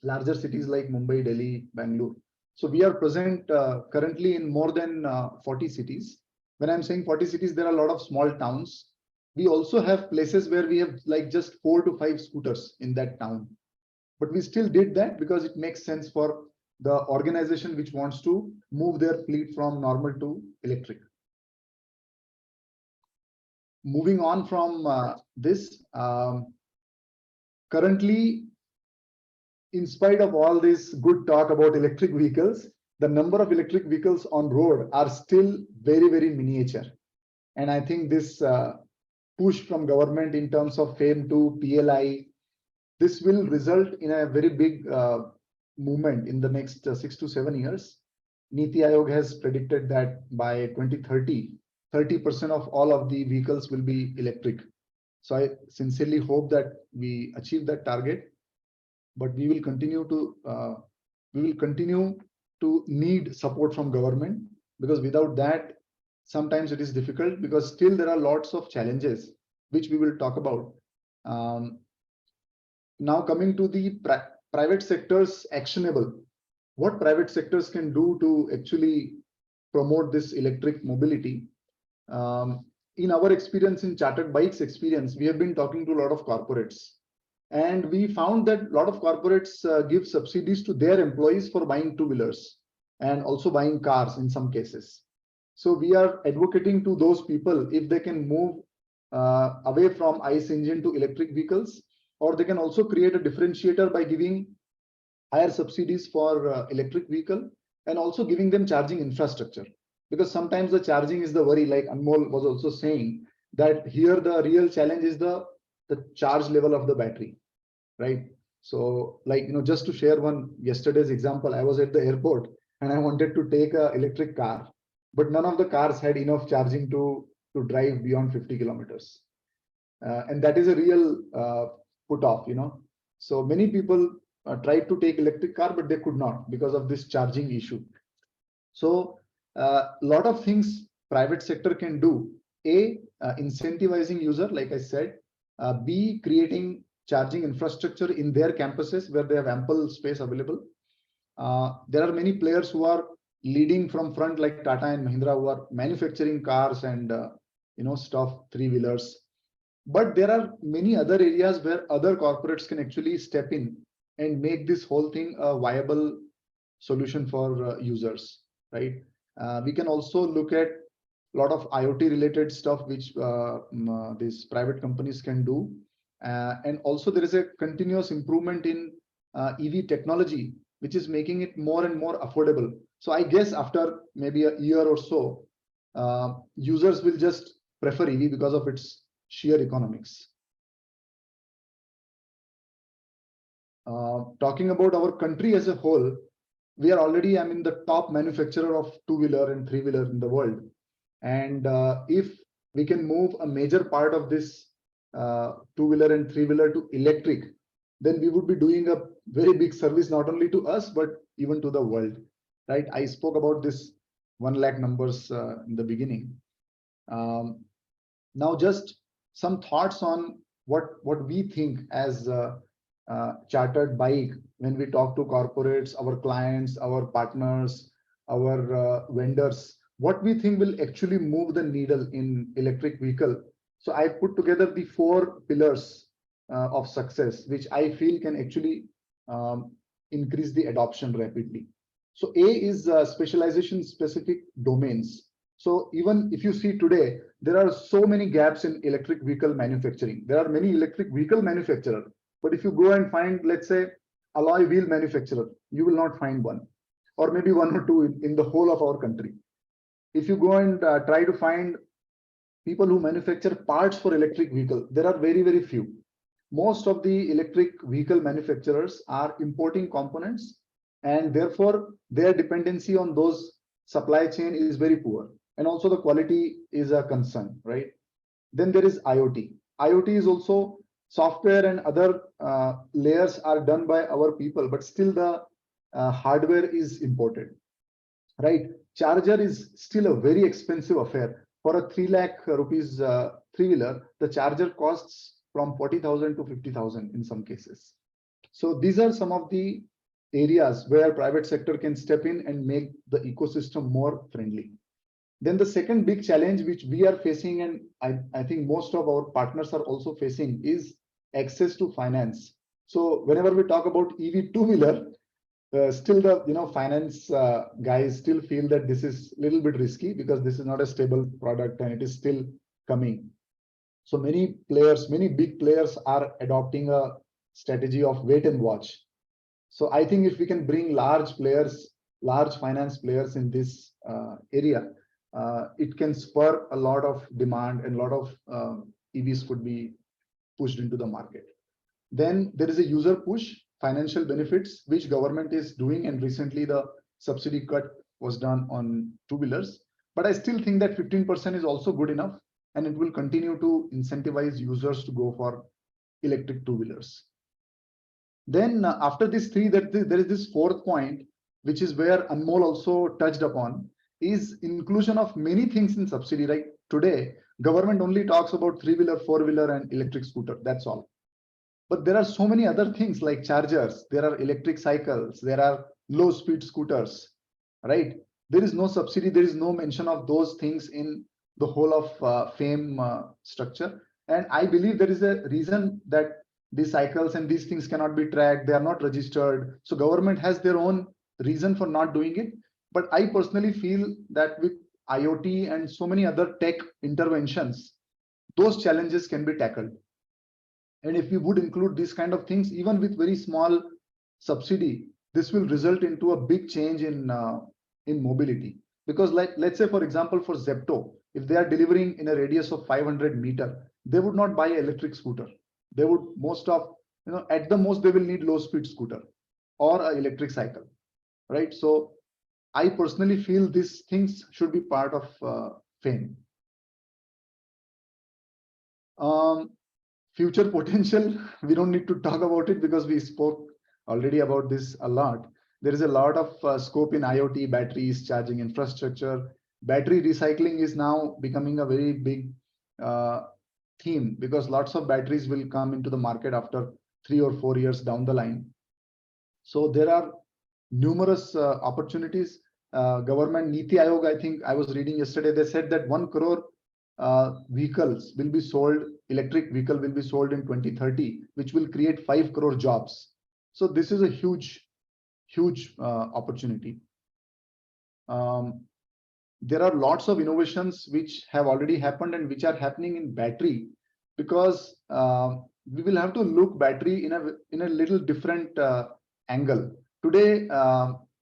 larger cities like Mumbai, Delhi, Bangalore. So we are present currently in more than 40 cities. When I'm saying 40 cities, there are a lot of small towns. We also have places where we have like just 4 to 5 scooters in that town. But we still did that because it makes sense for the organization which wants to move their fleet from normal to electric. Moving on from this, currently, in spite of all this good talk about electric vehicles, the number of electric vehicles on road are still very, very miniature. And I think this push from government in terms of FAME to PLI, this will result in a very big movement in the next 6 to 7 years. Niti Aayog has predicted that by 2030, 30% of all of the vehicles will be electric. So I sincerely hope that we achieve that target, but we will continue to need support from government because without that, sometimes it is difficult, because still there are lots of challenges which we will talk about. Now coming to the private sector's actionable, what private sectors can do to actually promote this electric mobility. In our experience, in Chartered Bikes experience, we have been talking to a lot of corporates, and we found that a lot of corporates give subsidies to their employees for buying two-wheelers and also buying cars in some cases. So we are advocating to those people if they can move away from ICE engine to electric vehicles, or they can also create a differentiator by giving higher subsidies for electric vehicle and also giving them charging infrastructure. Because sometimes the charging is the worry, like Anmol was also saying, that here the real challenge is the charge level of the battery, right? So like, just to share yesterday's example, I was at the airport and I wanted to take an electric car, but none of the cars had enough charging to drive beyond 50 kilometers. And that is a real put off, So many people tried to take electric car, but they could not because of this charging issue. So a lot of things private sector can do. A, incentivizing user, like I said. B, creating charging infrastructure in their campuses where they have ample space available. There are many players who are leading from front, like Tata and Mahindra, who are manufacturing cars and stuff, three-wheelers. But there are many other areas where other corporates can actually step in and make this whole thing a viable solution for users, right? We can also look at a lot of IoT related stuff which these private companies can do. And also there is a continuous improvement in EV technology, which is making it more and more affordable. So I guess after maybe a year or so, users will just prefer EV because of its sheer economics. Talking about our country as a whole, we are already, the top manufacturer of two-wheeler and three-wheeler in the world. And if we can move a major part of this two-wheeler and three-wheeler to electric, then we would be doing a very big service, not only to us, but even to the world, right? I spoke about this 1 lakh numbers in the beginning. Now, just some thoughts on what we think as Chartered Bike when we talk to corporates, our clients, our partners, our vendors, what we think will actually move the needle in electric vehicle. So I put together the 4 pillars of success, which I feel can actually increase the adoption rapidly. So A is specialization specific domains. So even if you see today, there are so many gaps in electric vehicle manufacturing. There are many electric vehicle manufacturers, but if you go and find, let's say, alloy wheel manufacturer, you will not find one, or maybe 1 or 2 in the whole of our country. If you go and try to find people who manufacture parts for electric vehicle, there are very, very few. Most of the electric vehicle manufacturers are importing components, and therefore their dependency on those supply chain is very poor. And also the quality is a concern, right? Then there is IoT. IoT is also software and other layers are done by our people, but still the hardware is imported, right? Charger is still a very expensive affair. For a 3 lakh rupees three-wheeler, the charger costs from 40,000 to 50,000 in some cases. So these are some of the areas where private sector can step in and make the ecosystem more friendly. Then the second big challenge which we are facing, and I think most of our partners are also facing, is access to finance. So whenever we talk about EV two-wheeler, still the finance guys still feel that this is a little bit risky because this is not a stable product and it is still coming. So many players, many big players are adopting a strategy of wait and watch. So I think if we can bring large players, large finance players in this area, it can spur a lot of demand and a lot of EVs could be pushed into the market. Then there is a user push, financial benefits, which government is doing, and recently the subsidy cut was done on two-wheelers. But I still think that 15% is also good enough, and it will continue to incentivize users to go for electric two-wheelers. Then after these 3, there is this 4th point, which is where Anmol also touched upon, is inclusion of many things in subsidy. Right today, government only talks about three-wheeler, four-wheeler, and electric scooter. That's all. But there are so many other things like chargers. There are electric cycles. There are low-speed scooters. Right? There is no subsidy. There is no mention of those things in the whole of FAME structure. And I believe there is a reason that these cycles and these things cannot be tracked. They are not registered. So government has their own reason for not doing it. But I personally feel that with IoT and so many other tech interventions, those challenges can be tackled. And if we would include these kind of things, even with very small subsidy, this will result into a big change in mobility. Because let's say, for example, for Zepto, if they are delivering in a radius of 500 meter, they would not buy an electric scooter. They would at the most, they will need low speed scooter or an electric cycle, right? So I personally feel these things should be part of FAME. Future potential, we don't need to talk about it because we spoke already about this a lot. There is a lot of scope in IoT, batteries, charging infrastructure. Battery recycling is now becoming a very big theme because lots of batteries will come into the market after 3 or 4 years down the line. So there are numerous opportunities. Government Niti Aayog, I think I was reading yesterday, they said that 1 crore vehicles will be sold, electric vehicle will be sold in 2030, which will create 5 crore jobs. So this is a huge opportunity. There are lots of innovations which have already happened and which are happening in battery, because we will have to look battery in a little different angle. Today,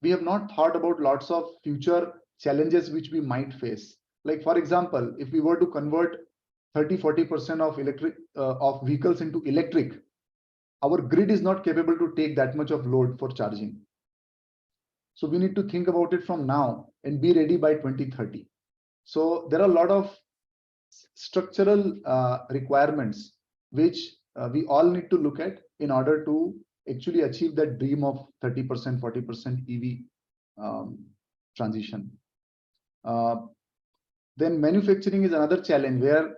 we have not thought about lots of future challenges which we might face. Like, for example, if we were to convert 30-40% of vehicles into electric, our grid is not capable to take that much of load for charging. So we need to think about it from now and be ready by 2030. So there are a lot of structural requirements which we all need to look at in order to actually achieve that dream of 30%, 40% EV transition. Then manufacturing is another challenge where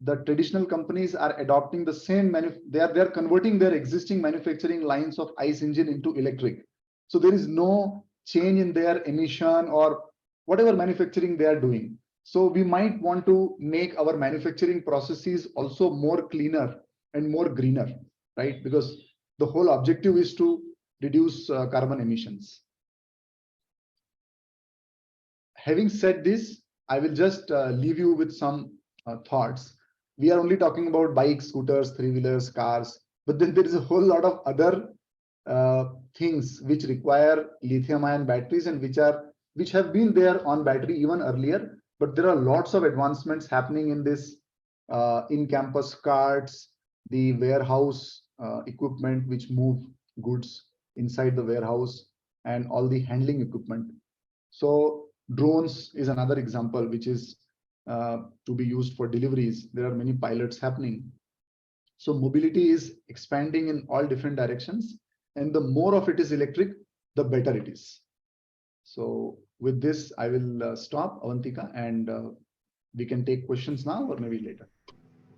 the traditional companies are adopting the same they are converting their existing manufacturing lines of ICE engine into electric. So there is no change in their emission or whatever manufacturing they are doing. So we might want to make our manufacturing processes also more cleaner and more greener, right? Because the whole objective is to reduce carbon emissions. Having said this, I will just leave you with some thoughts. We are only talking about bikes, scooters, three-wheelers, cars, but then there is a whole lot of other things which require lithium-ion batteries and which have been there on battery even earlier. But there are lots of advancements happening in this in-campus carts, the warehouse equipment which move goods inside the warehouse, and all the handling equipment. So drones is another example which is to be used for deliveries. There are many pilots happening. So mobility is expanding in all different directions, and the more of it is electric, the better it is. So with this, I will stop, Avantika, and we can take questions now or maybe later.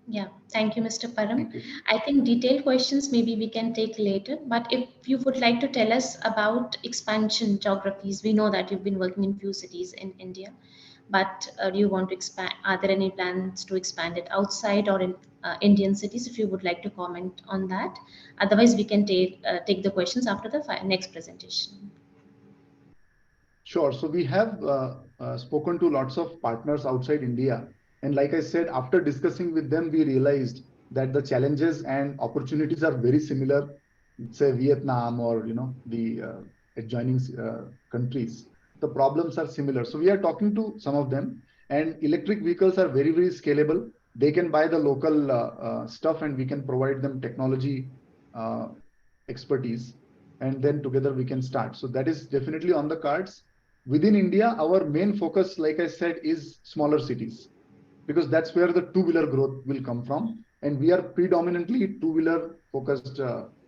Yeah, thank you, Mr. Param. Thank you. I think detailed questions maybe we can take later, but if you would like to tell us about expansion geographies, we know that you've been working in few cities in India, but do you want to expand? Are there any plans to expand it outside or in Indian cities? If you would like to comment on that, otherwise we can take the questions after the next presentation. Sure. So we have spoken to lots of partners outside India. And like I said, after discussing with them, we realized that the challenges and opportunities are very similar, say Vietnam or the adjoining countries. The problems are similar. So we are talking to some of them, and electric vehicles are very, very scalable. They can buy the local stuff and we can provide them technology expertise. And then together we can start. So that is definitely on the cards. Within India, our main focus, like I said, is smaller cities, because that's where the two-wheeler growth will come from. And we are predominantly two-wheeler focused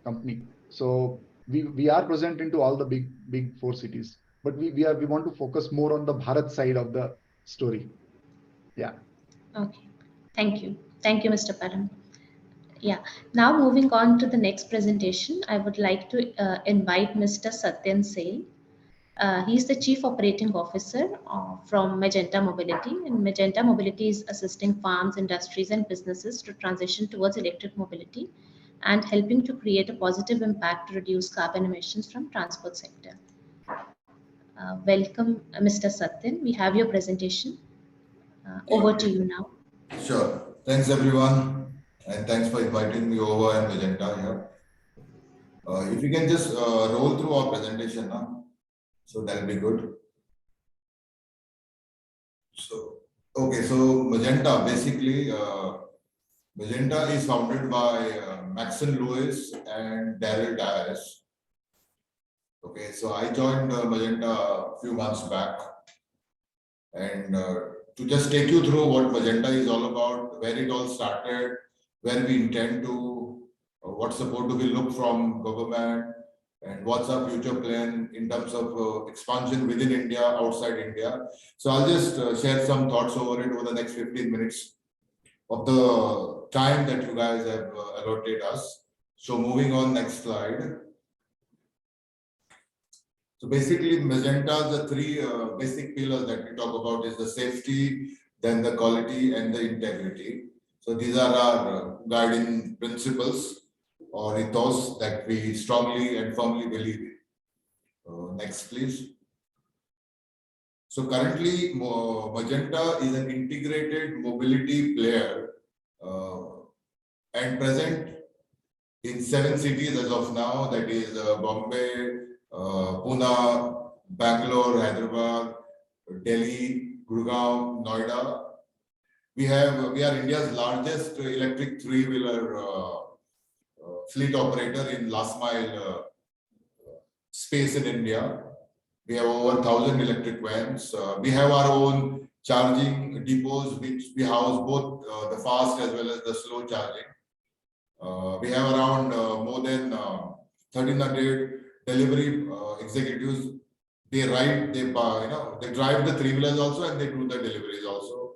company. So we are present into all the big 4 cities. but we want to focus more on the Bharat side of the story. Yeah. Okay. Thank you. Thank you, Mr. Param. Yeah. Now moving on to the next presentation, I would like to invite Mr. Satyan Sale. He's the Chief Operating Officer from Magenta Mobility, and Magenta Mobility is assisting farms, industries, and businesses to transition towards electric mobility and helping to create a positive impact to reduce carbon emissions from transport sector. Welcome, Mr. Satyan. We have your presentation. Over to you now. Sure. Thanks, everyone, and thanks for inviting me over and Magenta here. If you can just roll through our presentation now, so that'll be good. So, okay, so Magenta, basically, Magenta is founded by Maxon Lewis and Daryl Dyer. Okay, so I joined Magenta a few months back, and to just take you through what Magenta is all about, where it all started, where we intend to, what support do we look from government, and what's our future plan in terms of expansion within India, outside India. So I'll just share some thoughts over it over the next 15 minutes of the time that you guys have allotted us. So moving on, next slide. So basically, Magenta, the three basic pillars that we talk about is the safety, then the quality and the integrity. So these are our guiding principles or ethos that we strongly and firmly believe in. Next, please. So currently, Magenta is an integrated mobility player and present in 7 cities as of now, that is Bombay, Pune, Bangalore, Hyderabad, Delhi, Gurgaon, Noida. We are India's largest electric three-wheeler fleet operator in last mile space in India. We have over 1,000 electric vans. We have our own charging depots, which we house both the fast as well as the slow charging. We have around more than 1,300 delivery executives. They ride, they drive the three-wheelers also, and they do the deliveries also.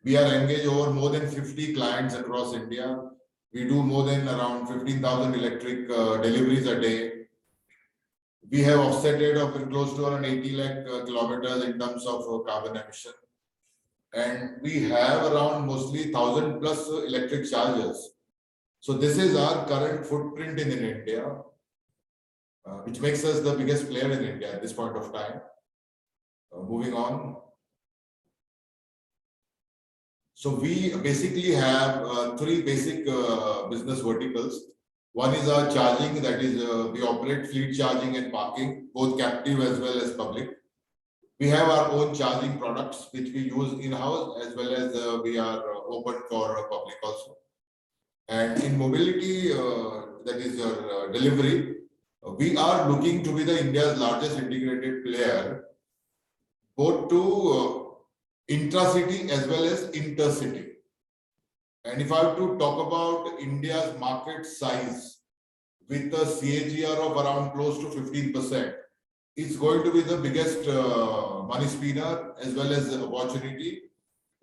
We are engaged over more than 50 clients across India. We do more than around 15,000 electric deliveries a day. We have offsetted of close to around 80 lakh kilometers in terms of carbon emission. And we have around mostly 1,000 plus electric chargers. So this is our current footprint in India, which makes us the biggest player in India at this point of time. Moving on. So we basically have 3 basic business verticals. One is our charging, that is we operate fleet charging and parking, both captive as well as public. We have our own charging products, which we use in-house, as well as we are open for public also. And in mobility, that is your delivery, we are looking to be the India's largest integrated player, both to intra-city as well as intercity. And if I have to talk about India's market size with a CAGR of around close to 15%, it's going to be the biggest money spinner as well as the opportunity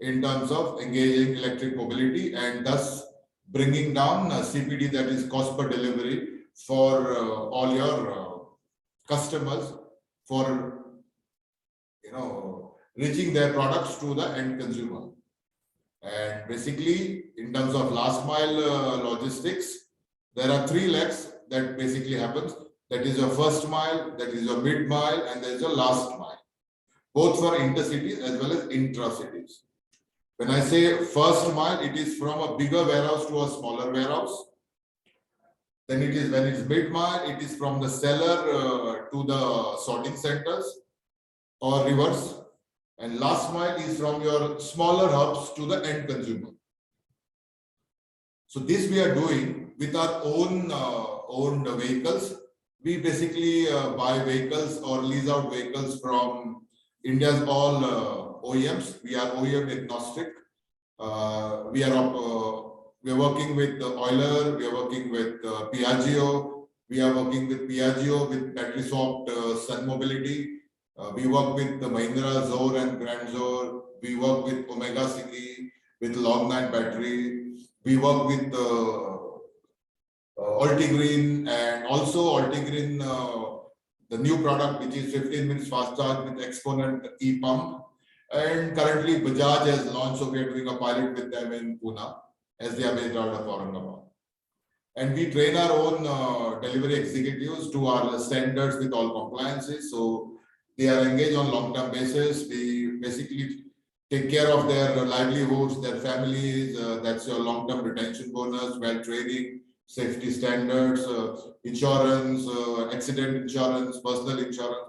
in terms of engaging electric mobility and thus bringing down CPD, that is cost per delivery, for all your customers for reaching their products to the end consumer. And basically, in terms of last mile logistics, there are 3 legs that basically happens. That is your first mile, that is your mid mile, and there is your last mile, both for intercities as well as intra-cities. When I say first mile, it is from a bigger warehouse to a smaller warehouse. Then it is when it's mid mile, it is from the seller to the sorting centers or reverse. And last mile is from your smaller hubs to the end consumer. So this we are doing with our own vehicles. We basically buy vehicles or lease out vehicles from India's all OEMs. We are OEM agnostic. We are working with Euler. We are working with Piaggio. We are working with Piaggio with battery swapped Sun Mobility. We work with the Mahindra Zor and Grand Zor. We work with Omega City with long night battery. We work with Altigreen, and also Altigreen, the new product which is 15 minutes fast charge with Exponent e-pump. And currently Bajaj has launched, so we are doing a pilot with them in Pune as they are based out of Aurangabad. And we train our own delivery executives to our standards with all compliances. So they are engaged on long-term basis. We basically take care of their livelihoods, their families. That's your long-term retention bonus, well training, safety standards, insurance, accident insurance, personal insurance,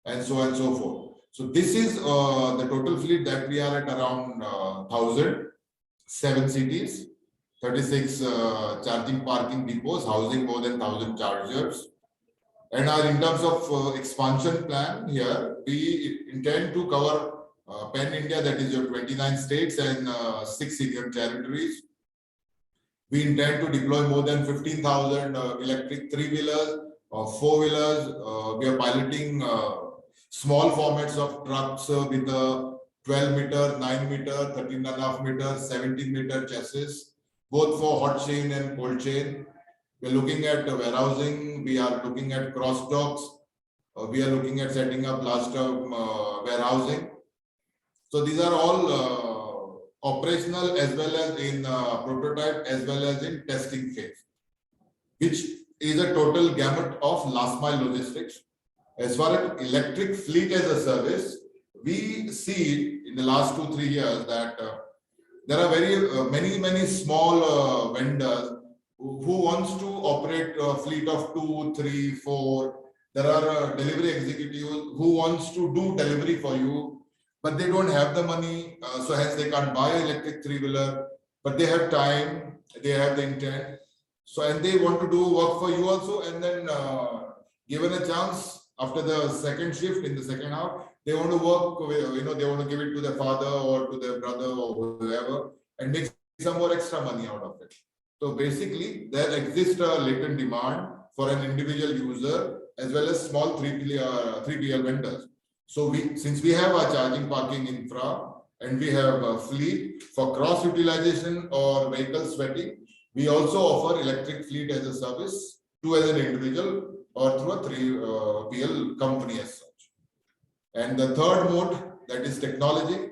and so on and so forth. So this is the total fleet that we are at around 1,000, 7 cities, 36 charging parking depots, housing more than 1,000 chargers. And in terms of expansion plan here, we intend to cover pan-India, that is your 29 states and 6 union territories. We intend to deploy more than 15,000 electric 3-wheelers or 4-wheelers. We are piloting small formats of trucks with a 12-meter, 9-meter, 13.5-meter, 17-meter chassis, both for hot chain and cold chain. We are looking at warehousing. We are looking at cross docks. We are looking at setting up large-term warehousing. So these are all operational as well as in prototype as well as in testing phase, which is a total gamut of last mile logistics. As far as electric fleet as a service, we see in the last 2-3 years that there are many small vendors who wants to operate a fleet of 2, 3, 4. There are delivery executives who wants to do delivery for you, but they don't have the money, so hence they can't buy an electric 3-wheeler, but they have time, they have the intent, so and they want to do work for you also, and then given a chance after the second shift in the second half, they want to work, they want to give it to their father or to their brother or whoever and make some more extra money out of it. So basically, there exists a latent demand for an individual user as well as small 3PL vendors. So since we have our charging parking infra and we have a fleet for cross utilization or vehicle sweating, we also offer electric fleet as a service to as an individual or through a 3PL company as such. And the third mode, that is technology.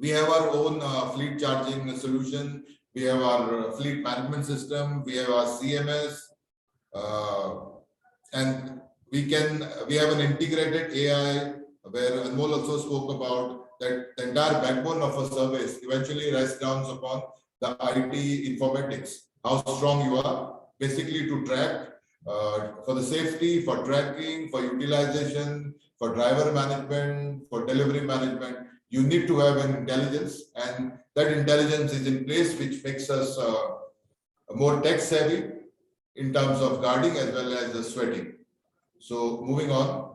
We have our own fleet charging solution. We have our fleet management system. We have our CMS, and we have an integrated AI where Anmol also spoke about that the entire backbone of a service eventually rests down upon the IT informatics, how strong you are, basically to track for the safety, for tracking, for utilization, for driver management, for delivery management. You need to have an intelligence, and that intelligence is in place, which makes us more tech savvy in terms of guarding as well as the sweating. So moving on.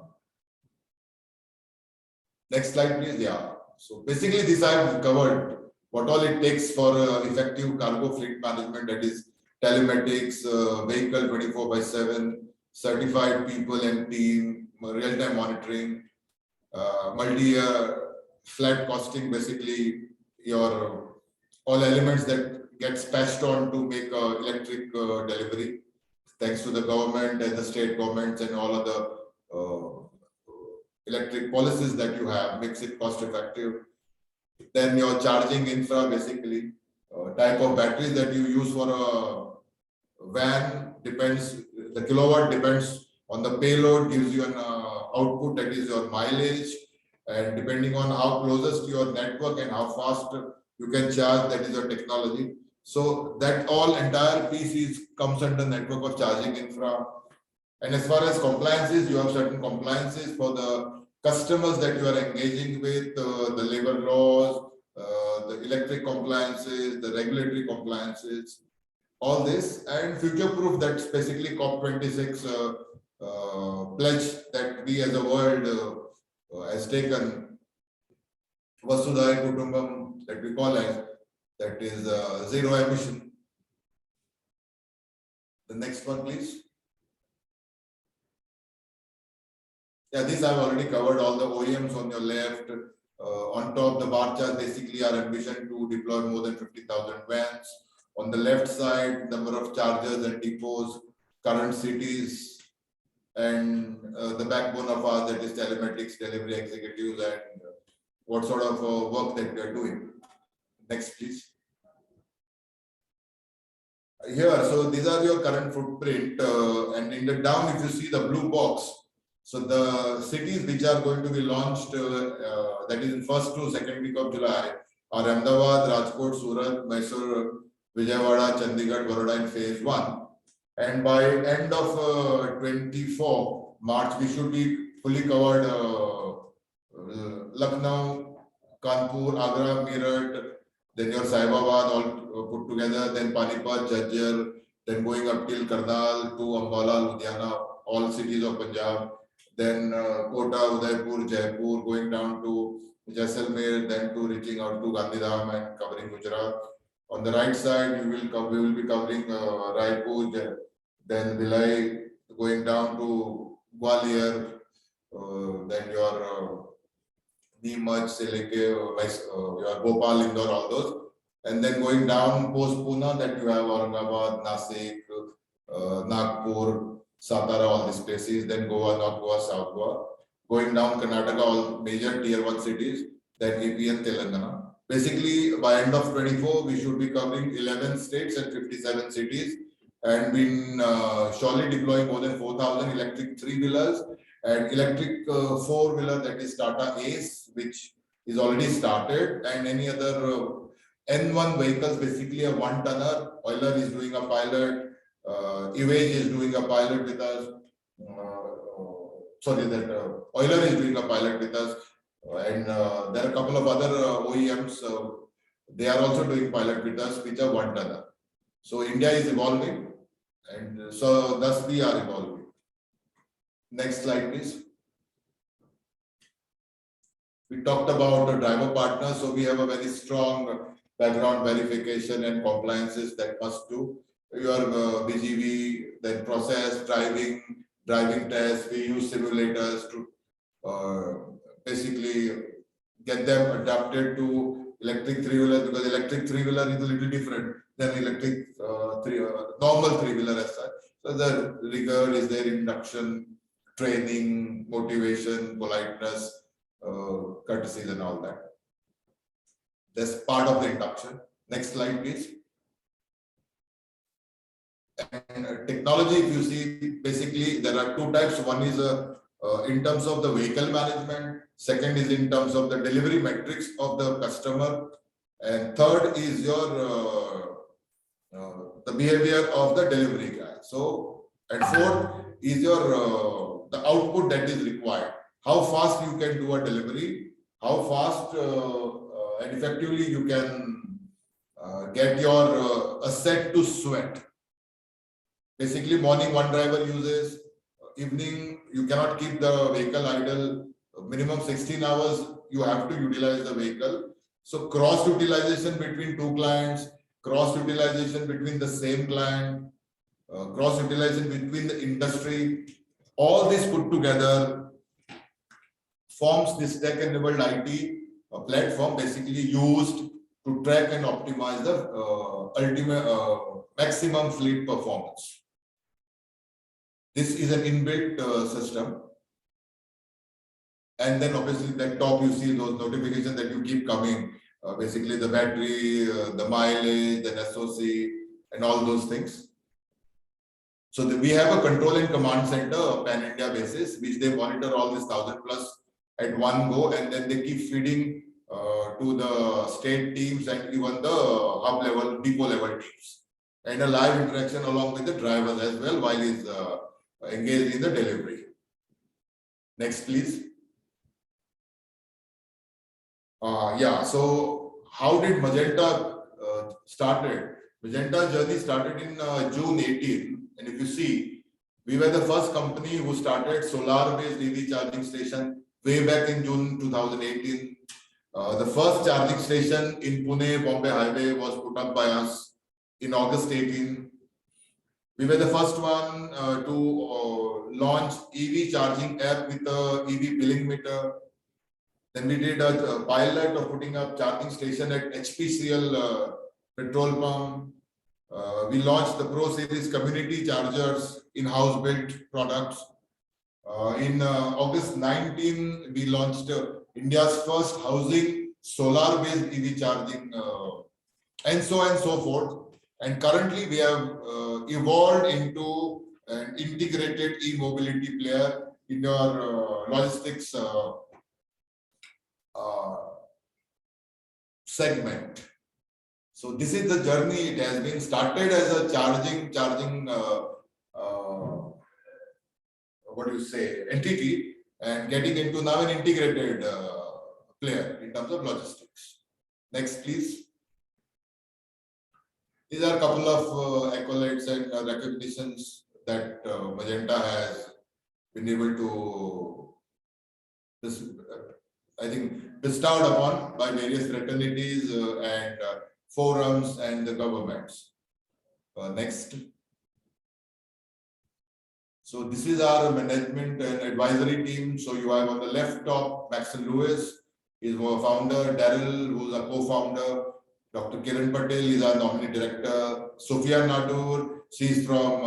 Next slide, please. Yeah. So basically, this I've covered what all it takes for effective cargo fleet management, that is telematics, vehicle 24/7, certified people and team, real-time monitoring, multi-year flat costing, basically your all elements that gets patched on to make electric delivery, thanks to the government and the state governments and all of the electric policies that you have, makes it cost effective. Then your charging infra, basically type of batteries that you use for a van depends, the kilowatt depends on the payload, gives you an output, that is your mileage, and depending on how closest to your network and how fast you can charge, that is your technology. So that all entire piece comes under network of charging infra. And as far as compliances, you have certain compliances for the customers that you are engaging with, the labor laws, the electric compliances, the regulatory compliances, all this, and future-proof, that's basically COP26 pledge that we as a world has taken, Vasudhaiva Kutumbam, that we call as, that is zero emission. The next one, please. Yeah, this I've already covered. All the OEMs on your left. On top, the bar chart basically our ambition to deploy more than 50,000 vans. On the left side, number of chargers and depots, current cities, and the backbone of ours, that is telematics, delivery executives, and what sort of work that we are doing. Next, please. Here, so these are your current footprint, and in the down, if you see the blue box, so the cities which are going to be launched, that is in first to second week of July, are Ahmedabad, Rajkot, Surat, Mysore, Vijayawada, Chandigarh, Baroda in phase 1. And by end of 24 March, we should be fully covered Lucknow, Kanpur, Agra, Meerut, then your Saibabad all put together, then Panipat, Jhajjar, then going up till Karnal to Ambala, Ludhiana, all cities of Punjab, then Kota, Udaipur, Jaipur, going down to Jaisalmer, then to reaching out to Gandhidham and covering Gujarat. On the right side, we will be covering Raipur, then Bhilai, going down to Gwalior, then your Neemuch, Seleke, your Bhopal, Indore, all those. And then going down post Pune, that you have Aurangabad, Nasik, Nagpur, Satara, all these places. Then Goa, North Goa, South Goa. Going down Karnataka, all major tier 1 cities. Then AP and Telangana. Basically, by end of 24, we should be covering 11 states and 57 cities. And been surely deploying more than 4,000 electric 3-wheelers and electric 4-wheeler, that is Tata Ace, which is already started, and any other N1 vehicles, basically a 1-tonner. Euler is doing a pilot, Evage is doing a pilot with us. Euler is doing a pilot with us, and there are a couple of other OEMs. They are also doing pilot with us, which are 1-tonner. So India is evolving, and so thus we are evolving. Next slide, please. We talked about the driver partners, so we have a very strong background verification and compliances that must do. Your BGV, then process, driving tests. We use simulators to basically get them adapted to electric 3-wheeler, because electric 3-wheeler is a little different than electric normal 3-wheeler as such. So the rigor is there, induction, training, motivation, politeness, courtesies, and all that. That's part of the induction. Next slide, please. And technology, if you see, basically there are 2 types. One is in terms of the vehicle management. Second is in terms of the delivery metrics of the customer. And third is your the behavior of the delivery guy. So, and fourth is your the output that is required. How fast you can do a delivery, how fast and effectively you can get your asset to sweat. Basically, morning one driver uses, evening you cannot keep the vehicle idle. Minimum 16 hours you have to utilize the vehicle. So cross utilization between 2 clients, cross utilization between the same client, cross utilization between the industry, all this put together forms this tech-enabled IT platform, basically used to track and optimize the ultimate maximum fleet performance. This is an inbuilt system. And then obviously that top you see those notifications that you keep coming, basically the battery, the mileage, the SOC, and all those things. So we have a control and command center, pan-India basis, which they monitor all these 1,000+ at one go, and then they keep feeding to the state teams and even the hub level, depot level teams, and a live interaction along with the drivers as well while he's engaged in the delivery. Next, please. Yeah, so how did Magenta started? Magenta's journey started in June 18. And if you see, we were the first company who started solar-based EV charging station way back in June 2018. The first charging station in Pune, Bombay Highway was put up by us in August 18. We were the first one to launch EV charging app with a EV billing meter. Then we did a pilot of putting up charging station at HPCL petrol pump. We launched the Pro Series community chargers, in-house built products. In August 19, we launched India's first housing solar-based EV charging, and so on and so forth. And currently, we have evolved into an integrated e-mobility player in our logistics segment. So this is the journey. It has been started as a charging what do you say, entity, and getting into now an integrated player in terms of logistics. Next, please. These are a couple of accolades and recognitions that Magenta has been able to, I think, bestowed upon by various fraternities and forums and the governments. Next. So this is our management and advisory team. So you have on the left top, Maxon Lewis is our founder, Daryl, who's a co-founder, Dr. Kiran Patel is our nominee director, Sophia Nadur, she's from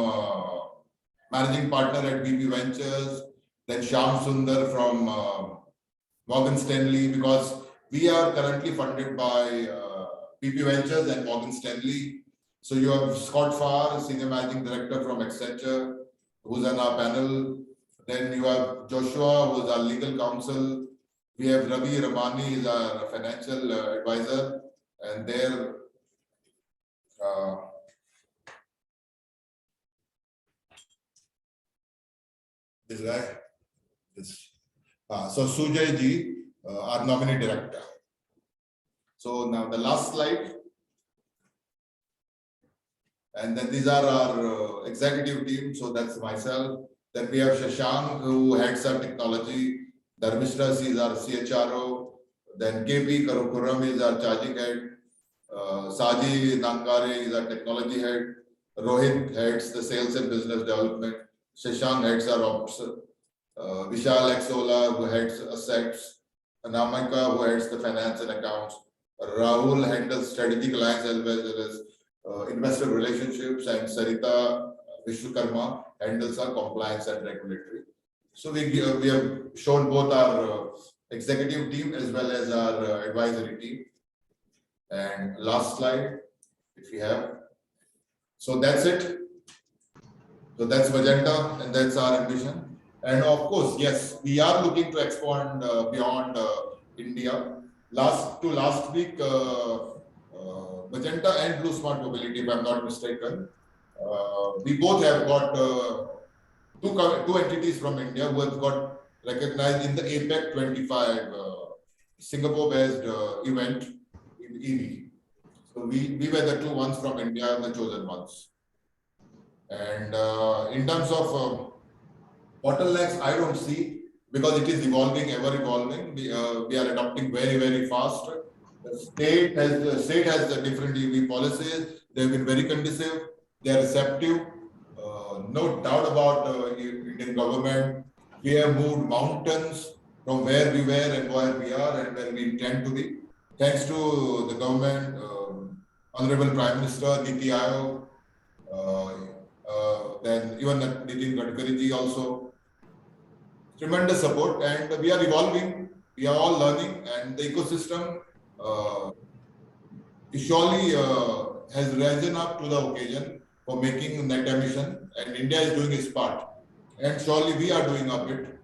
managing partner at BP Ventures, then Shyam Sundar from Morgan Stanley, because we are currently funded by BP Ventures and Morgan Stanley. So you have Scott Farr, Senior Managing Director from Accenture, who's on our panel. Then you have Joshua, who's our legal counsel. We have Ravi Ramani, is our financial advisor. And there, this guy, so Sujay Ji, our nominee director. So now the last slide. And then these are our executive team. So that's myself. Then we have Shashank, who heads our technology. Dharmishra is our CHRO. Then KP Karukuram is our charging head. Saji Nangare is our technology head. Rohit heads the sales and business development. Shashank heads our ops. Vishal Exola, who heads assets. Anamika, who heads the finance and accounts. Rahul handles strategic alliance as well as investor relationships, and Sarita Vishwakarma handles our compliance and regulatory. So we have shown both our executive team as well as our advisory team. And last slide, if we have. So that's it. So that's Magenta, and that's our ambition. And of course, yes, we are looking to expand beyond India. Last week, Magenta and Blue Smart Mobility, if I'm not mistaken, we both have got two entities from India who have got recognized in the APEC 25 Singapore-based event in EV. So we were the two ones from India, the chosen ones. And in terms of bottlenecks, I don't see, because it is evolving, ever evolving. We are adopting very, very fast. The state has the different EV policies. They've been very conducive. They are receptive. No doubt about Indian government. We have moved mountains from where we were and where we are and where we intend to be. Thanks to the government, Honorable Prime Minister, Niti Ayog, then even Nitin Gadkari ji also. Tremendous support, and we are evolving. We are all learning, and the ecosystem surely has risen up to the occasion for making net emission, and India is doing its part, and surely we are doing our bit.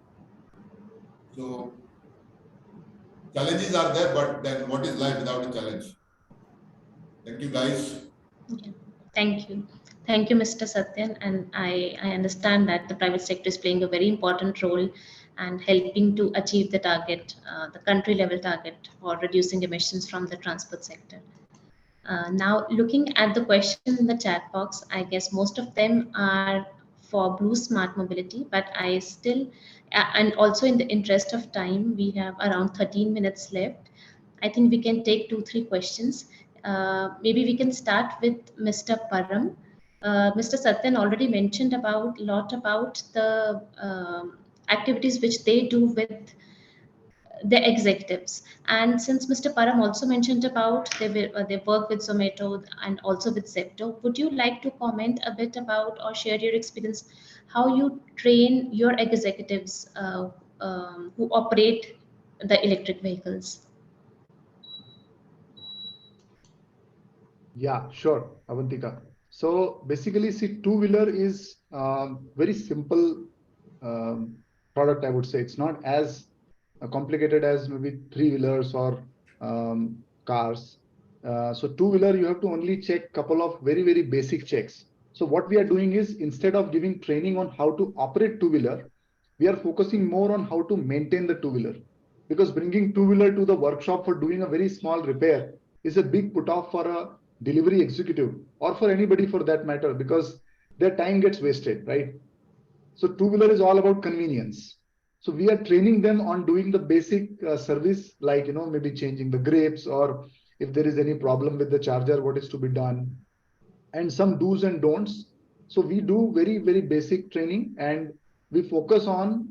So challenges are there, but then what is life without a challenge? Thank you, guys. Yeah. Thank you. Thank you, Mr. Satyan. And I understand that the private sector is playing a very important role and helping to achieve the target, the country level target for reducing emissions from the transport sector. Now, looking at the question in the chat box, I guess most of them are for Blue Smart Mobility, but I still, and also in the interest of time, we have around 13 minutes left. I think we can take 2-3 questions. Maybe we can start with Mr. Param. Mr. Satyan already mentioned about lot about the activities which they do with the executives. And since Mr. Param also mentioned about they work with Zomato and also with Zepto, would you like to comment a bit about or share your experience how you train your executives who operate the electric vehicles? Yeah, sure, Avantika. So basically, see, two-wheeler is very simple product, I would say. It's not as complicated as maybe three-wheelers or cars. So two-wheeler, you have to only check couple of very, very basic checks. So what we are doing is, instead of giving training on how to operate two-wheeler, we are focusing more on how to maintain the two-wheeler. Because bringing two-wheeler to the workshop for doing a very small repair is a big put off for a delivery executive or for anybody for that matter, because their time gets wasted, right? So two-wheeler is all about convenience. So we are training them on doing the basic service, like, maybe changing the grapes, or if there is any problem with the charger, what is to be done, and some do's and don'ts. So we do very, very basic training, and we focus on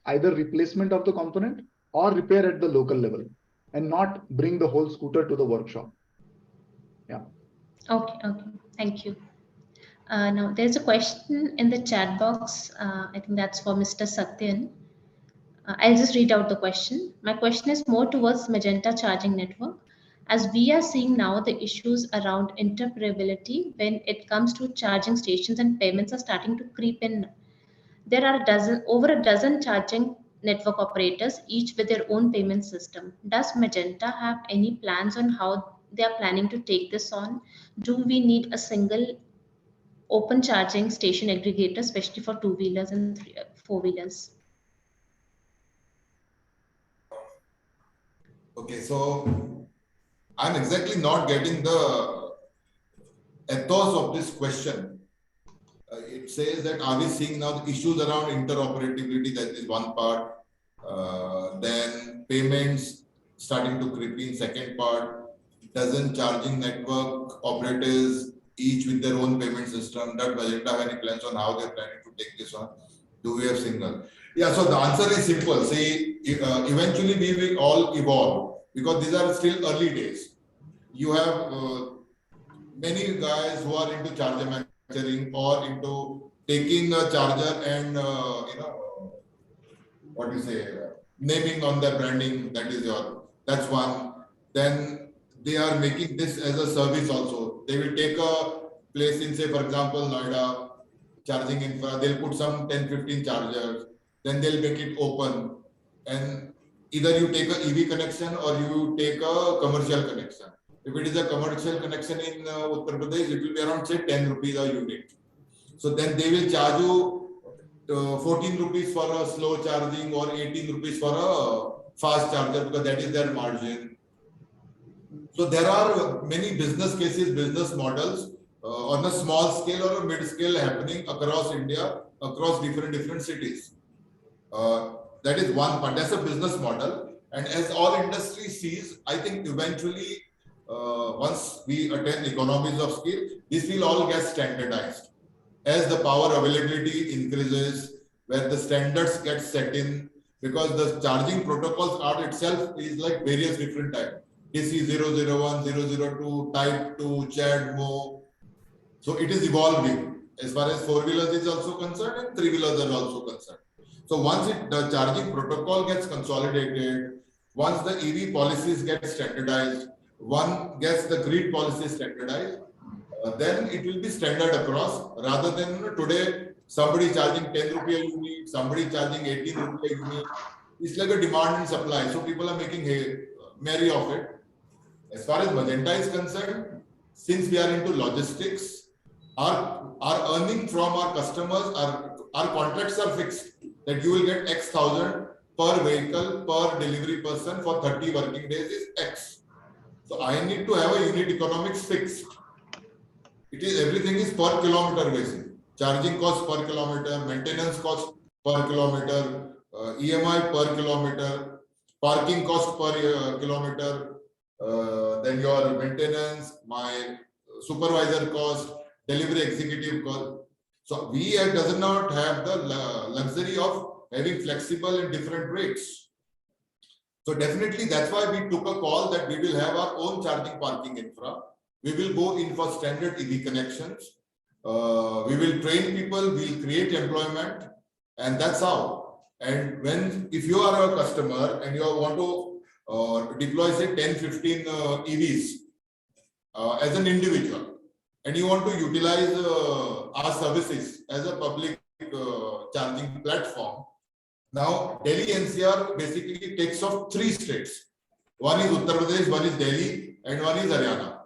either replacement of the component or repair at the local level, and not bring the whole scooter to the workshop. Yeah. Okay, thank you. Now, there's a question in the chat box. I think that's for Mr. Satyan. I'll just read out the question. My question is more towards Magenta charging network. As we are seeing now, the issues around interoperability when it comes to charging stations and payments are starting to creep in. There are over a dozen charging network operators, each with their own payment system. Does Magenta have any plans on how they are planning to take this on? Do we need a single open charging station aggregator, especially for two-wheelers and four-wheelers? Okay, so I'm exactly not getting the ethos of this question. It says that are we seeing now the issues around interoperability? That is one part. Then payments starting to creep in. Second part, dozen charging network operators, each with their own payment system. Does Magenta have any plans on how they're planning to take this on? Do we have single? Yeah, so the answer is simple. See, eventually we will all evolve because these are still early days. You have many guys who are into charger manufacturing or into taking a charger and what do you say, naming on their branding. That's one. Then they are making this as a service also. They will take a place in, say, for example, Noida, charging infra. They'll put some 10-15 chargers. Then they'll make it open, and either you take a EV connection or you take a commercial connection. If it is a commercial connection in Uttar Pradesh, it will be around, say, 10 rupees a unit. So then they will charge you 14 rupees for a slow charging or 18 rupees for a fast charger, because that is their margin. So there are many business cases, business models on a small scale or a mid scale happening across India, across different cities. That is one part. That's a business model. And as all industry sees, I think eventually, once we attain economies of scale, this will all get standardized. As the power availability increases, where the standards get set in, because the charging protocols are itself is like various different types. DC 001, 002, Type 2, CHAD, MO. So it is evolving as far as four-wheelers is also concerned and three-wheelers are also concerned. So once the charging protocol gets consolidated, once the EV policies get standardized, one gets the grid policy standardized, then it will be standard across, rather than today somebody charging 10 rupee a unit, somebody charging 18 rupee a unit. It's like a demand and supply. So people are making merry of it. As far as Magenta is concerned, since we are into logistics, our earning from our customers, our contracts are fixed, that you will get X thousand per vehicle, per delivery person for 30 working days is X. So I need to have a unit economics fixed. It is everything is per kilometer basis. Charging cost per kilometer, maintenance cost per kilometer, EMI per kilometer, parking cost per kilometer, then your maintenance, my supervisor cost, delivery executive call. So we does not have the luxury of having flexible and different rates. So definitely that's why we took a call that we will have our own charging parking infra. We will go in for standard EV connections. We will train people, we'll create employment, and that's how. And if you are a customer and you want to deploy say 10-15 EVs as an individual, and you want to utilize our services as a public charging platform. Now, Delhi NCR basically takes off 3 states. One is Uttar Pradesh, one is Delhi, and one is Haryana.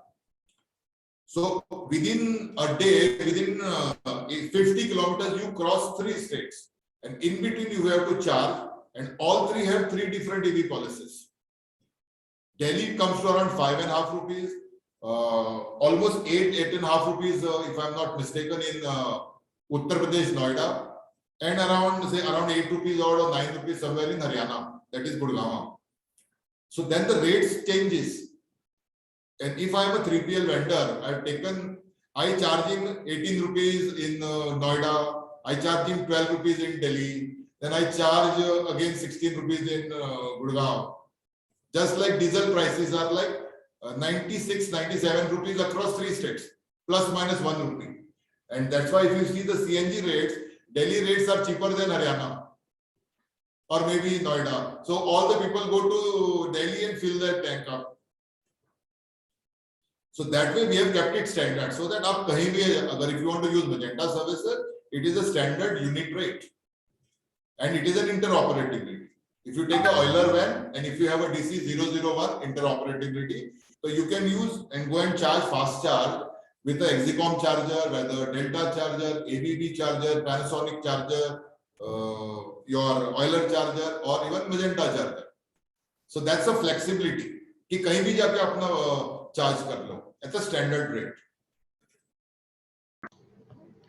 So within a day, within 50 kilometers, you cross 3 states. And in between, you have to charge. And all 3 have 3 different EV policies. Delhi comes to around 5.5 rupees. Almost 8.5 rupees, if I'm not mistaken, in Uttar Pradesh, Noida. And around 8 rupees or 9 rupees somewhere in Haryana, that is Gurgaon. So then the rates changes. And if I am a 3PL vendor, I charge him 18 rupees in Noida, I charge him 12 rupees in Delhi, then I charge again 16 rupees in Gurgaon. Just like diesel prices are like 96, 97 rupees across 3 states, plus minus 1 rupee. And that's why if you see the CNG rates, Delhi rates are cheaper than Haryana or maybe Noida. So all the people go to Delhi and fill their tank up. So that way we have kept it standard so that if you want to use Magenta services, it is a standard unit rate. And it is an interoperability. If you take an Euler van and if you have a DC001 interoperability, so you can use and go and charge fast charge with the Exicom charger, whether Delta charger, ABB charger, Panasonic charger, your Euler charger, or even Magenta charger. So that's a flexibility. कि कहीं भी जाके अपना charge कर लो at a standard rate.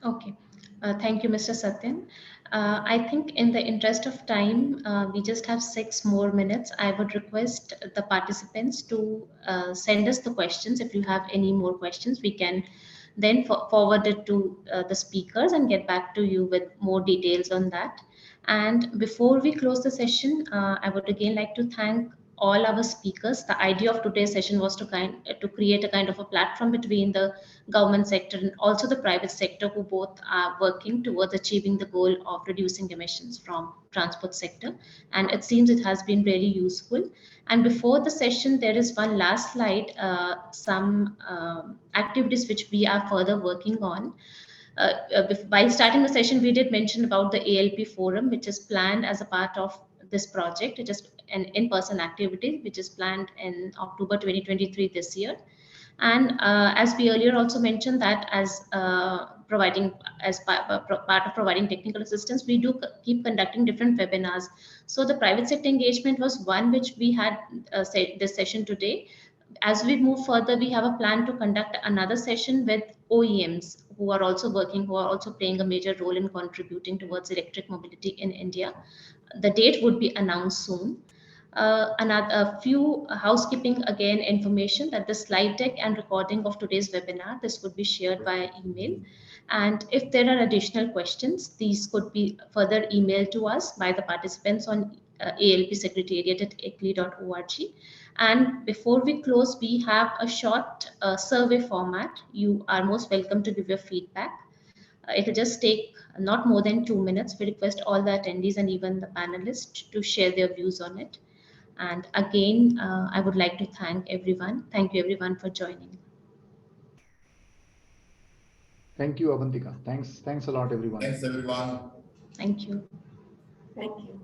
Okay. Thank you, Mr. Satyan. I think in the interest of time, we just have 6 more minutes. I would request the participants to send us the questions. If you have any more questions, we can then forward it to the speakers and get back to you with more details on that. And before we close the session, I would again like to thank all our speakers. The idea of today's session was to create a kind of a platform between the government sector and also the private sector, who both are working towards achieving the goal of reducing emissions from transport sector. And it seems it has been really useful. And before the session, there is one last slide, some activities which we are further working on. By starting the session, we did mention about the ALP forum, which is planned as a part of this project. It is an in-person activity which is planned in October 2023 this year. And as we earlier also mentioned that as part of providing technical assistance, we do keep conducting different webinars. So the private sector engagement was one which we had this session today. As we move further, we have a plan to conduct another session with OEMs who are also playing a major role in contributing towards electric mobility in India. The date would be announced soon. A few housekeeping again information that the slide deck and recording of today's webinar, this would be shared via email. And if there are additional questions, these could be further emailed to us by the participants on alpsecretariat@ecli.org. And before we close, we have a short survey format. You are most welcome to give your feedback. It will just take not more than 2 minutes. We request all the attendees and even the panelists to share their views on it. And again, I would like to thank everyone. Thank you everyone for joining. Thank you, Avantika. Thanks a lot, everyone. Thanks, everyone. Thank you. Thank you.